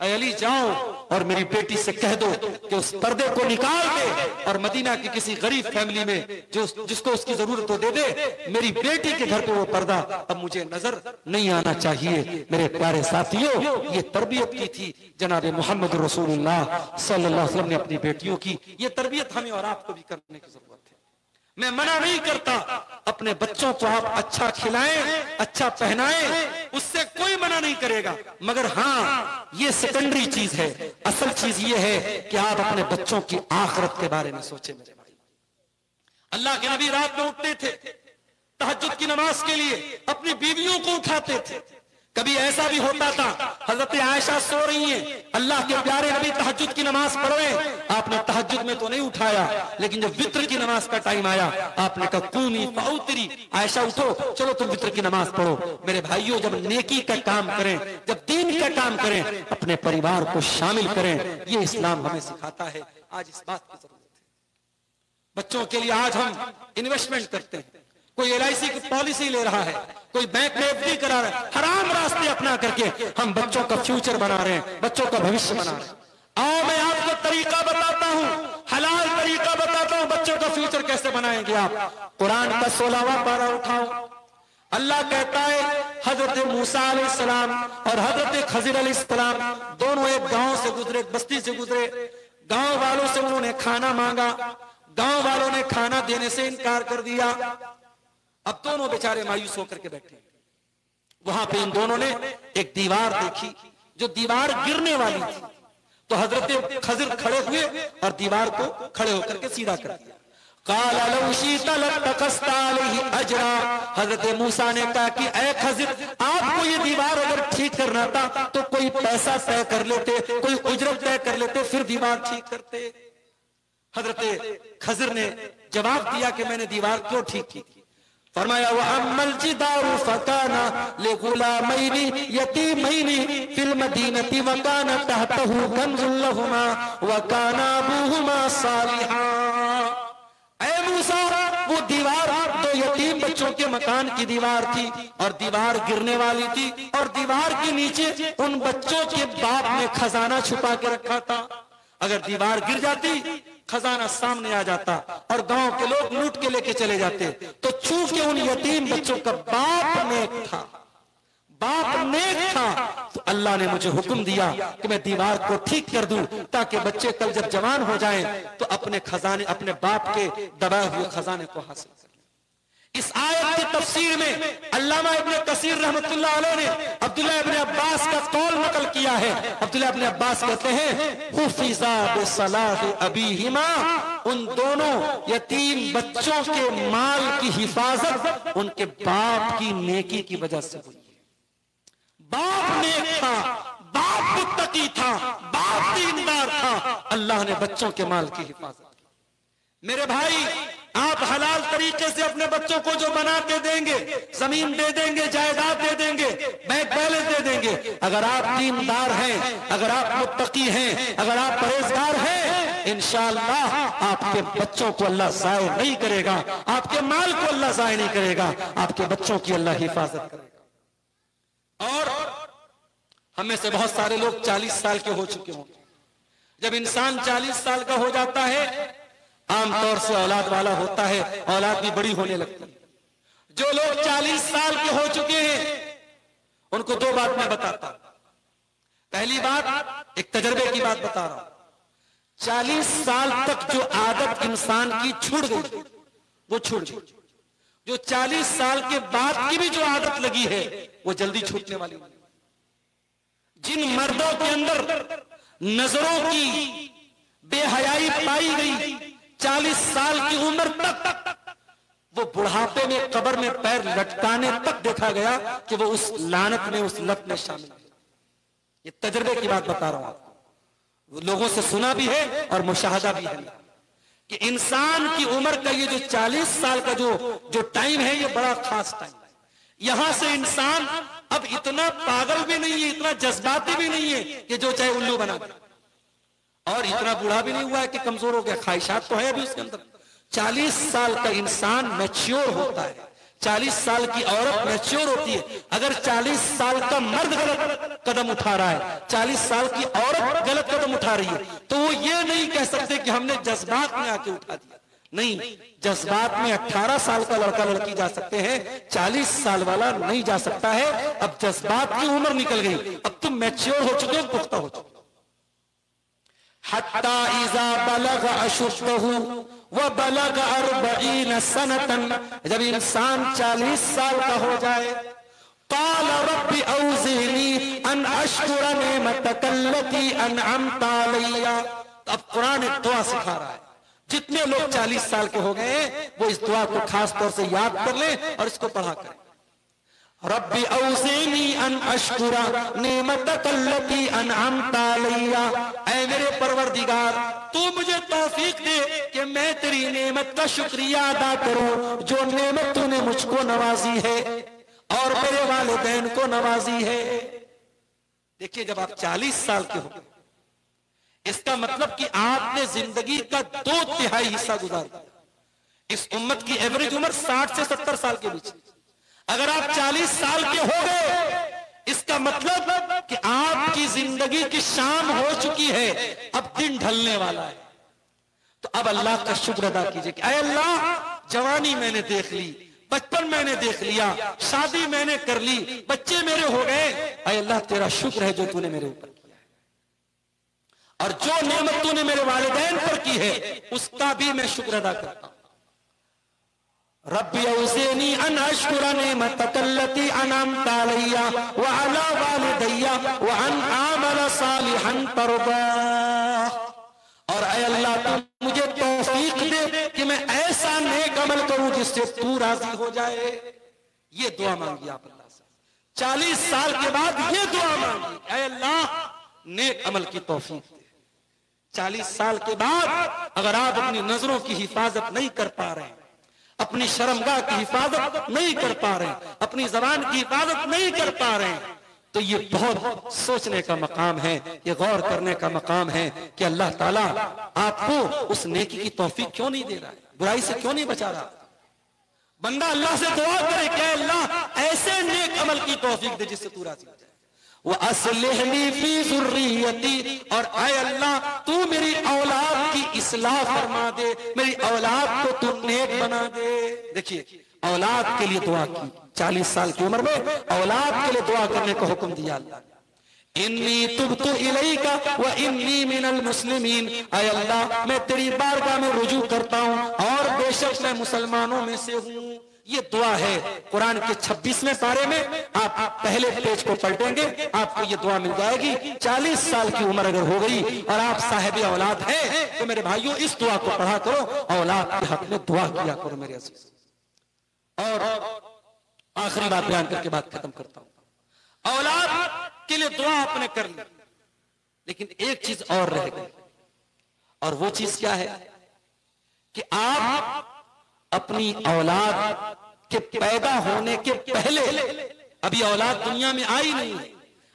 ऐ अली, जाओ और मेरी बेटी से कह दो कि उस पर्दे को निकाल दे और मदीना की किसी गरीब फैमिली में जिसको उसकी जरूरत हो दे दे। मेरी बेटी के घर पे वो पर्दा अब मुझे नजर नहीं आना चाहिए। मेरे प्यारे साथियों, ये तरबियत की थी जनाब मोहम्मद रसूलुल्लाह सल्लल्लाहु अलैहि वसल्लम ने अपनी बेटियों की। ये तरबियत हमें और आपको भी करने की जरूरत है। मैं मना नहीं करता, अपने बच्चों को आप अच्छा खिलाएं, अच्छा पहनाएं, उससे कोई मना नहीं करेगा, मगर हाँ, ये सेकेंडरी चीज है। असल चीज ये है कि आप अपने बच्चों की आखिरत के बारे में सोचें। मेरे भाई, अल्लाह के नबी रात में उठते थे, तहज्जुद की नमाज के लिए अपनी बीवियों को उठाते थे। कभी ऐसा भी होता था, हजरत आयशा सो रही हैं, अल्लाह के प्यारे नबी तहज्जुद की नमाज पढ़ रहे हैं, आपने तहज्जुद में तो नहीं उठाया, लेकिन जब वित्र की नमाज का टाइम आया, आपने कहा कूमी फाउतरी, आयशा उठो, चलो तुम वित्र की नमाज पढ़ो। मेरे भाइयों, जब नेकी का काम करें, जब दीन का काम करें, अपने परिवार को शामिल करें, ये इस्लाम हमें सिखाता है। आज इस बात की जरूरत है। बच्चों के लिए आज हम इन्वेस्टमेंट करते हैं, कोई LIC की पॉलिसी ले रहा है, कोई बैंक में FD करा रहा है, हराम रास्ते अपना करके हम बच्चों का फ्यूचर बना रहे हैं, बच्चों का भविष्य बना रहे हैं। आओ मैं आपको तरीका बताता हूं, हलाल तरीका बताता हूं, बच्चों का फ्यूचर कैसे बनाएंगे आप। कुरान का 16वां पारा उठाओ, अल्लाह कहता है हजरत मूसा अलैहिस्सलाम और हजरत खजिर अलैहिस्सलाम दोनों एक गांव से गुजरे, एक बस्ती से गुजरे। गांव वालों से उन्होंने खाना मांगा, गांव वालों ने खाना देने से इनकार कर दिया। अब दोनों बेचारे मायूस होकर के बैठे। वहां पे इन दोनों ने एक दीवार देखी, जो दीवार गिरने वाली थी, तो हजरत खजिर खड़े हुए और दीवार को खड़े होकर के सीधा कर दिया। काला लौ शीता लतकस्ता अलैहि अजरा, हजरत मूसा ने कहा कि ऐ खजिर, आपको ये दीवार अगर ठीक करना था तो कोई पैसा तय कर लेते, कोई उजरत तय कर लेते, फिर दीवार ठीक करते। हजरत खजिर ने जवाब दिया कि मैंने दीवार क्यों ठीक की। फरमाया व अम्मल जिदारु फकाना लिगुलामैनी यतीमैनी फिल मदीनति व काना तहतहु कंजुल लहुमा व काना अबूहुमा सालिहा। ऐ मूसा, वो दीवार दो यतीम बच्चों के मकान की दीवार थी और दीवार गिरने वाली थी, और दीवार के नीचे उन बच्चों के बाप ने खजाना छुपा के रखा था। अगर दीवार गिर जाती, खजाना सामने आ जाता और गांव के लोग लूट के लेके चले जाते। तो चूंकि उन यतीम बच्चों का बाप नेक था, बाप नेक था तो अल्लाह ने मुझे हुक्म दिया कि मैं दीवार को ठीक कर दूं, ताकि बच्चे कल जब जवान हो जाएं तो अपने खजाने, अपने बाप के दबाए हुए खजाने को हासिल करें। इस आयत की तफसीर में अल्लामा इब्ने कसीर रहमतुल्लाह अलैह ने अब्दुल्लाह इब्ने अब्बास का कौल नकल किया है। अब्दुल्लाह इब्ने अब्बास कहते हैं हुफिज़ा बिसलाह अबीहिमा, उन दोनों यतीम बच्चों के माल की हिफाजत उनके बाप की नेकी की वजह से हुई। बाप नेक था, बाप मुत्तकी था, बाप दीनदार था, अल्लाह ने बच्चों के माल की हिफाजत की। मेरे भाई, आप हलाल तरीके से अपने बच्चों को जो बना के देंगे, जमीन दे देंगे, जायदाद दे देंगे, बैंक बैलेंस दे देंगे, अगर आप दीनदार हैं, अगर आप मुत्तकी हैं, अगर आप परहेजगार हैं, इंशाअल्लाह आपके बच्चों को अल्लाह ज़ाय नहीं करेगा, आपके माल को अल्लाह ज़ाय नहीं करेगा, आपके बच्चों की अल्लाह हिफाजत करेगा। और हमें से बहुत सारे लोग 40 साल के हो चुके होंगे। जब इंसान 40 साल का हो जाता है, आमतौर से औलाद वाला होता है, औलाद भी बड़ी होने लगती है। जो लोग 40 साल के हो चुके हैं उनको दो बात मैं बताता हूं। पहली बात, एक तजर्बे की बात बता रहा हूं। 40 साल तक जो आदत इंसान की छूट गई वो छूट गई। जो 40 साल के बाद की भी जो आदत लगी है वो जल्दी छूटने वाली नहीं। जिन मर्दों के अंदर नजरों की बेहयाई पाई गई 40 साल की उम्र तक, वो बुढ़ापे में कब्र में पैर लटकाने तक देखा गया कि वो उस लानत में, उस लत में शामिल है। ये तजर्बे की बात बता रहा हूं आपको, लोगों से सुना भी है और मुशाहदा भी है कि इंसान की उम्र का ये जो 40 साल का जो टाइम है, ये बड़ा खास टाइम है। यहां से इंसान अब इतना पागल भी नहीं है, इतना जज्बाती भी नहीं है कि जो चाहे उल्लू बना दे, और इतना बूढ़ा भी नहीं हुआ है कि कमजोर हो गया, ख्वाहिशात तो है अभी उसके अंदर। 40 साल का इंसान मैच्योर होता है, 40 साल की औरत मैच्योर होती है। अगर 40 साल का मर्द गलत कदम उठा रहा है, 40 साल की औरत गलत कदम उठा रही है, तो वो ये नहीं कह सकते कि हमने जज्बात में आके उठा दिया। नहीं, जज्बात में 18 साल का लड़का लड़की जा सकते हैं, 40 साल वाला नहीं जा सकता है। अब जज्बात की उम्र निकल गई, अब तुम मैच्योर हो चुके हो, पुख्ता हो चुके हो। हत्ता इज़ा बलग अशुद्धहु व बलग 40 सनतन, जब इंसान 40 साल का हो जाए, क़ाल रब्बि औज़िनी अन अश्कुरा निअमतकल्लती अनअमत अलैया। अब कुरान एक दुआ सिखा रहा है। जितने लोग 40 साल के हो गए वो इस दुआ को खास तौर से याद कर लें और इसको पढ़ा करें। रब्बी औज़िनी अन अश्कुरा निअमतकल्लती अनअमत अलैया, ऐ मेरे परवरदिगार, तू मुझे तौफीक दे कि मैं तेरी नेमत का शुक्रिया अदा करूं, जो नेमत तूने मुझको नवाजी है और मेरे वालिदैन को नवाजी है। देखिए, जब आप 40 साल के हो, इसका मतलब कि आपने जिंदगी का 2/3 हिस्सा गुजार दिया। इस उम्मत की एवरेज उम्र 60 से 70 साल के बीच। अगर आप 40 साल के हो गए, इसका मतलब कि आपकी जिंदगी की शाम हो चुकी है, अब दिन ढलने वाला है। तो अब अल्लाह का शुक्र अदा कीजिए कि ऐ अल्लाह, जवानी मैंने देख ली, बचपन मैंने देख लिया, शादी मैंने कर ली, बच्चे मेरे हो गए। ऐ अल्लाह, तेरा शुक्र है जो तूने मेरे ऊपर किया है, और जो नेमत तूने मेरे वालिदैन पर की है उसका भी मैं शुक्र अदा करता हूं। रब्बी औज़िनी अन अश्कुरा निअमतकल्लती अनअमत अलैया व अला वालिदैया व अन आमल सालिहन तर्दाह। और ऐ अल्लाह, तू मुझे तौफीक दे कि मैं ऐसा नेक अमल करूं जिससे तू राजी हो जाए। ये दुआ मांगी आप अल्लाह से। 40 साल के बाद ये दुआ मांगी, ऐ अल्लाह, नेक अमल की तौफीक दे। 40 साल के बाद अगर आप अपनी नजरों की हिफाजत नहीं कर पा रहे, अपनी शर्मगाह की हिफाजत नहीं कर पा रहे, अपनी जबान की हिफाजत नहीं कर पा रहे, तो ये बहुत सोचने का मकाम है, ये गौर करने का मकाम है कि अल्लाह ताला आपको उस नेकी की तौफीक क्यों नहीं दे रहा है, बुराई से क्यों नहीं बचा रहा। बंदा अल्लाह से दुआ करे कि अल्लाह ऐसे नेक अमल की तौफीक दे जिससे तू राजी हो जाए। वो अस्लिह ली फी ज़ुर्रियती, और ऐ अल्लाह, तू मेरी औलाद की इस्लाह फरमा दे, मेरी औलाद को तू नेक बना दे। देखिए, औलाद के लिए दुआ की। 40 साल की उम्र में औलाद के लिए दुआ करने का हुक्म दिया अल्लाह ने। इन्नी तुब्तु इलैका व इन्नी मिनल मुस्लिमीन, ऐ अल्लाह मैं तेरी बारगाह में रुजू करता हूँ और बेशक मैं मुसलमानों में से हूँ। ये दुआ है कुरान के 26वें पारे में। आप पहले पेज को पलटेंगे, आपको ये दुआ मिल जाएगी। 40 साल की उम्र अगर हो गई और आप साहिब औलाद हैं तो मेरे भाइयों इस दुआ को पढ़ा करो, औलाद के हक में दुआ किया करो मेरे अजीज। और आखिरी बात बयान करके बात खत्म करता हूं। औलाद के लिए दुआ आपने कर ली, लेकिन एक चीज और रह गई, और वो चीज क्या है कि आप अपनी औलाद के पैदा होने के पहले, अभी औलाद दुनिया में आई नहीं है,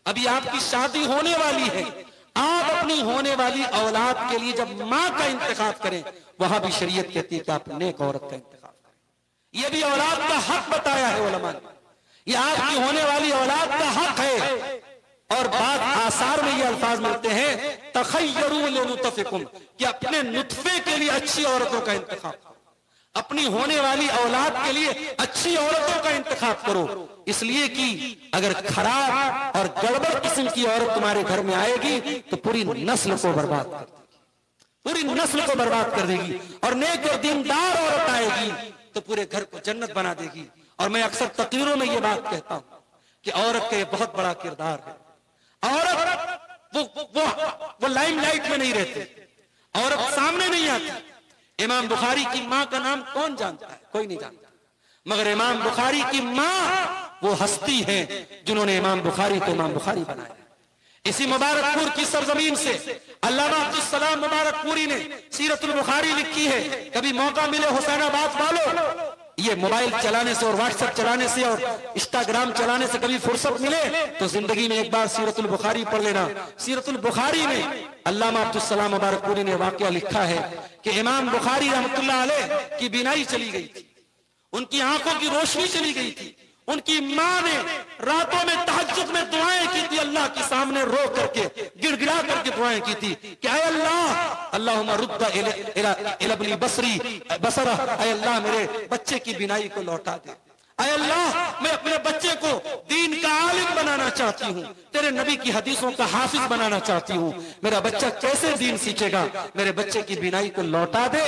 अभी आपकी शादी होने वाली है, आप अपनी होने वाली औलाद के लिए जब मां का इंतखाब करें, वहां भी शरीयत कहती है कि आप नेक औरत का इंतखाब करें। यह भी औलाद का हक बताया है उलमा ने, यह आपकी होने वाली औलाद का हक है। और बात आसार में ये अल्फाज मिलते हैं तखय्यरू लिनुतफिकुम, कि अपने नुतफे के लिए अच्छी औरतों का इंतखाब करो, अपनी होने वाली औलाद के लिए अच्छी औरतों का इंतखाब करो। इसलिए कि अगर खराब और गड़बड़ किस्म की औरत तुम्हारे घर में आएगी तो पूरी नस्ल को बर्बाद कर देगी, पूरी नस्ल को बर्बाद कर देगी। और नेक और दीनदार औरत आएगी तो पूरे घर को जन्नत बना देगी। और मैं अक्सर तकरीरों में ये बात कहता हूं कि औरत का ये बहुत बड़ा किरदार है। औरत वो लाइमलाइट में नहीं रहती, औरत सामने नहीं आती। इमाम बुखारी की मां का नाम कौन जानता है? कोई नहीं जानता, मगर इमाम बुखारी की मां वो हस्ती है जिन्होंने इमाम बुखारी को इमाम बुखारी बनाया। इसी मुबारकपुर की सरजमीन से अल्लामा अब्दुल सलाम मुबारकपुरी ने सीरतुल बुखारी लिखी है। कभी मौका मिले हुसैनाबाद वालों, ये मोबाइल चलाने से और व्हाट्सएप चलाने से और इंस्टाग्राम चलाने से कभी फुर्सत मिले तो जिंदगी में एक बार सीरतुल बुखारी पढ़ लेना। सीरतुल बुखारी में अल्लामा अब्दुल सलाम मुबारकपुरी ने वाकया लिखा है कि इमाम बुखारी रहमतुल्लाह अलैह की बीनाई चली गई थी, उनकी आंखों की रोशनी चली गई थी। उनकी मां ने रातों में तहज्जुद में दुआएं की थी, अल्लाह के सामने रो करके गिड़गिड़ा करके दुआएं की थी कि ऐ अल्लाह अल्लाहुम्मा रुद्दा इला इब्नी बसरी बसरा, ऐ अल्लाह मेरे बच्चे की बीनाई को लौटा दे। ऐ अल्लाह मैं अपने बच्चे को दीन का आलिम बनाना चाहती हूँ, तेरे नबी की हदीसों का हाफिज बनाना चाहती हूँ। मेरा बच्चा कैसे दीन सीखेगा? मेरे बच्चे की बीनाई को लौटा दे।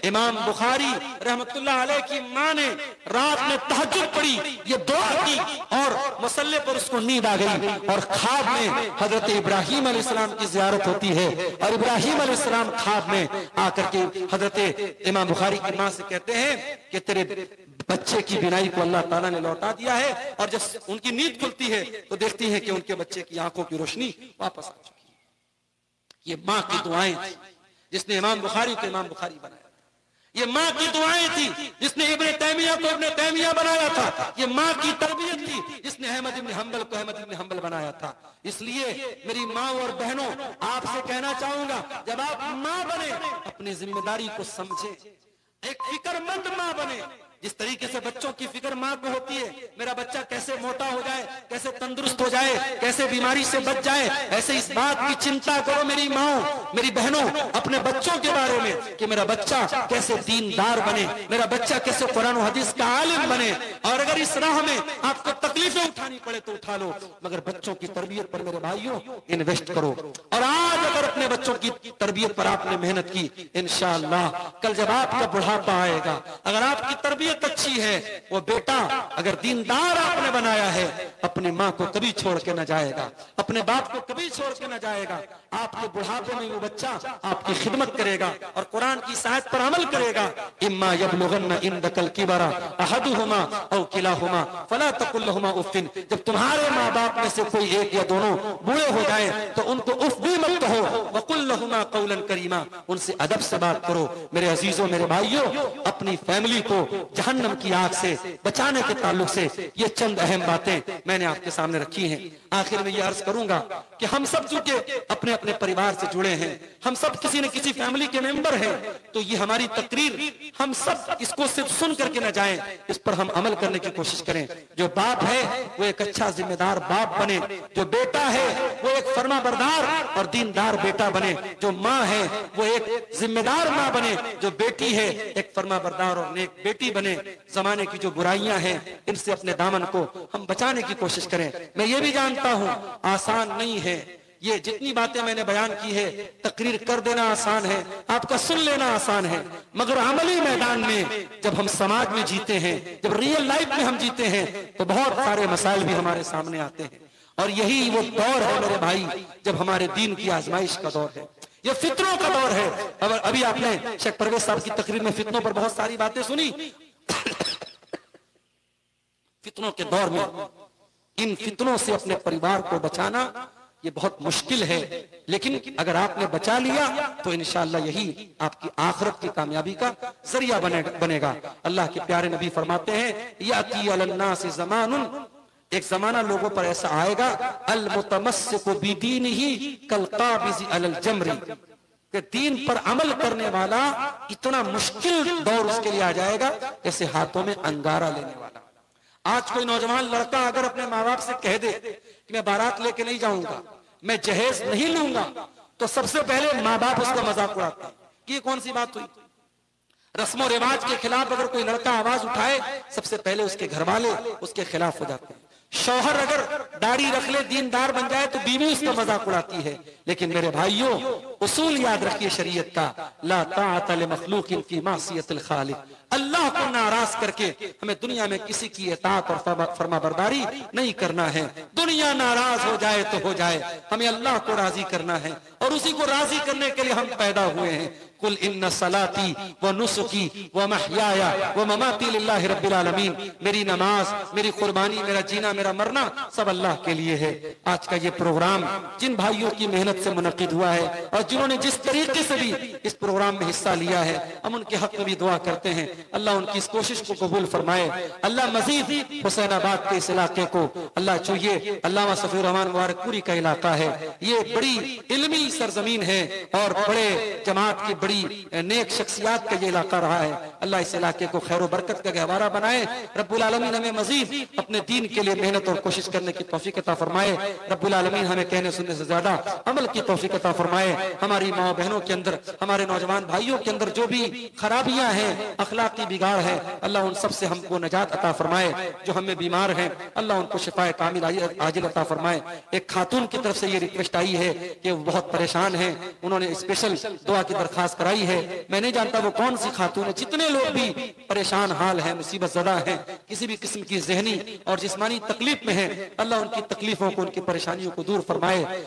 इमाम बुखारी रहमतुल्लाह अलैह की मां ने रात में तहज्जुद पढ़ी, ये दुआ की और मसल्ले पर उसको नींद आ गई और ख्वाब में हजरत इब्राहिम अलैहिस्सलाम की जियारत होती है और इब्राहिम अलैहिस्सलाम ख्वाब में आकर के हजरत इमाम बुखारी की मां से कहते हैं कि तेरे बच्चे की बीनाई को अल्लाह ताला ने लौटा दिया है। और जब उनकी नींद खुलती है तो देखती है कि उनके बच्चे की आंखों की रोशनी वापस आ चुकी है। ये मां की दुआएं थी जिसने इमाम बुखारी को इमाम बुखारी बनाया। ये मां की दुआएं थी जिसने इब्ने तैमिया को इब्ने तैमिया बनाया था। ये मां की तरबियत थी जिसने अहमद इब्न हंबल को अहमद इब्न हंबल बनाया था। इसलिए मेरी माँ और बहनों, आपसे कहना चाहूंगा, जब आप मां बने अपनी जिम्मेदारी को समझे, एक फिक्रमंद मां बने। जिस तरीके से बच्चों की फिक्र मां को होती है, मेरा बच्चा कैसे मोटा हो जाए, कैसे तंदुरुस्त हो जाए, कैसे बीमारी से बच जाए, ऐसे इस बात की चिंता करो मेरी माओ, मेरी बहनों, अपने बच्चों के बारे में कि मेरा बच्चा कैसे दीनदार बने, मेरा बच्चा कैसे कुरान और हदीस का आलिम बने। और अगर इस राह में आपको तकलीफें उठानी पड़े तो उठा लो, मगर बच्चों की तरबियत पर मेरे भाइयों इन्वेस्ट करो। और आज अगर अपने बच्चों की तरबियत पर आपने मेहनत की, इंशाअल्लाह कल जब आपका बुढ़ापा आएगा, अगर आपकी तरबियत अच्छी है, वो बेटा अगर दीनदार आपने बनाया है, अपनी माँ को कभी छोड़ के न जाएगा, अपने बाप को कभी छोड़ के न जाएगा। आपके बुढ़ापे में वो बच्चा आपकी खिदमत करेगा और कुरान की सायत पर अमल करेगा। इम्मा यबलुगन्ना इंदकल किबरा अहदुहुमा औ किलाहुमा फला तकुल लहुमा उफ्फिन, जब तुम्हारे माँ बाप में से कोई एक या दोनों बूढ़े हो जाए तो उनको उफ भी मत कहो, वकुल लहुमा कौलन करीमा, उनसे अदब से बात करो। मेरे अजीजों, मेरे भाइयों, अपनी फैमिली को जहन्नम की आग से बचाने के ताल्लुक से ये चंद अहम बातें मैंने आपके सामने रखी हैं। आखिर में ये अर्ज करूंगा कि हम सब चूंकि अपने अपने परिवार से जुड़े हैं, हम सब किसी न किसी फैमिली के मेंबर हैं, तो ये हमारी तकरीर हम सब इसको सिर्फ सुन करके न जाएं, इस पर हम अमल करने की कोशिश करें। जो बाप है वो एक अच्छा जिम्मेदार बाप बने, जो बेटा है वो एक फर्माबरदार और दीनदार बेटा बने, जो माँ है वो एक जिम्मेदार माँ बने, जो बेटी है एक फर्माबरदार और नेक बेटी बने। जमाने की जो बुराइयां हैं इनसे अपने दामन को हम बचाने की कोशिश करें। मैं ये भी जानता हूं आसान नहीं है, ये जितनी बातें मैंने बयान की है, तकरीर कर देना आसान है, आपका सुन लेना आसान है, मगर अमली मैदान में जब हम समाज में जीते हैं, जब रियल लाइफ में हम जीते हैं, तो बहुत सारे मसाइल भी हमारे सामने आते हैं। और यही वो दौर है मेरे भाई जब हमारे दीन की आजमाइश का दौर है, ये फितनों का दौर है। अब अभी आपने शेख परवेज साहब की तकरीर में फितनों पर बहुत सारी बातें सुनी। फितनों के दौर में इन फितनों से अपने परिवार को बचाना ये बहुत मुश्किल है, लेकिन अगर आपने बचा लिया तो इंशाअल्लाह यही आपकी आखिरत की कामयाबी का जरिया बनेगा। अल्लाह के प्यारे नबी फरमाते हैं, याती अलन्नास ज़मानुन, एक जमाना लोगों पर ऐसा आएगा, अल मुतमस्सिकु बिदीनिही कल काबिज़ अलल जमरी, कि दीन पर अमल करने वाला इतना मुश्किल दौर उसके लिए आ जाएगा जैसे हाथों में अंगारा लेने वाला। आज कोई नौजवान लड़का अगर अपने माँ बाप से कह दे कि मैं बारात लेके नहीं जाऊंगा, मैं जहेज नहीं लूंगा, तो सबसे पहले माँ बाप उसका मजाक उड़ाते हैं कि ये कौन सी बात हुई। रस्मों रिवाज के खिलाफ अगर कोई लड़का आवाज उठाए, सबसे पहले उसके घर वाले उसके खिलाफ हो जाते हैं। शौहर अगर दाढ़ी रख ले, दीनदार बन जाए, तो बीवी उसका मजाक उड़ाती है। लेकिन मेरे भाइयों, उसूल याद रखिए शरीयत का, ला ताअत लिमखलूकिन फी मासियतिल खालिक, अल्लाह को नाराज करके हमें दुनिया में किसी की इताअत और फरमाबरदारी नहीं करना है। दुनिया नाराज हो जाए तो हो जाए, हमें अल्लाह को राजी करना है, और उसी को राजी करने के लिए हम पैदा हुए हैं। कुल इन्ना सलाती व नुसुकी व महयाया व ममाती लिल्लाहि रब्बिल आलमीन, मेरी नमाज, मेरी कुर्बानी, मेरा जीना, मेरा मरना सब अल्लाह के लिए है। आज का ये प्रोग्राम जिन भाइयों की मेहनत से मुनक्किद हुआ है और जिन्होंने जिस तरीके से भी इस प्रोग्राम में हिस्सा लिया है, हम उनके हक में भी दुआ करते हैं, अल्लाह उनकी इस कोशिश को कबूल फरमाए। अल्लाह मजीद हुसैनाबाद के इस इलाके को अल्लाह चाहिए, अल्लामा सफीउर रहमान मुबारकपुरी का इलाका है, ये बड़ी इल्मी सरजमीन है और बड़े जमात की बड़ी नेक शख्सियात का ये इलाका रहा है। अल्लाह इस इलाके को खैर बरकत का गहवारा बनाए। रब्बुल आलमीन हमें मजीद अपने दीन के लिए मेहनत और कोशिश करने की तौफीक अता फरमाए। रब्बुल आलमीन हमें कहने सुनने से ज्यादा अमल की तौफीक अता फरमाए। हमारी माँ बहनों के अंदर, हमारे नौजवान भाइयों के अंदर जो भी खराबियां हैं, अखलाकी बिगाड़ है, अल्लाह उन सब से हमको नजात अता फरमाए। जो हमें बीमार हैं, अल्लाह उनको शिफाए कामिल आजिल अता फरमाए। एक खातून की तरफ से ये रिक्वेस्ट आई है कि वो बहुत परेशान है, उन्होंने स्पेशल दुआ की दरखास्त कराई है। मैं नहीं जानता वो कौन सी खातून है। जितने लोग भी परेशान हाल है, मुसीबत ज़दा है, किसी भी किस्म की ज़हनी और जिस्मानी तकलीफ में है, अल्लाह उनकी तकलीफों को, उनकी परेशानियों को दूर फरमाए।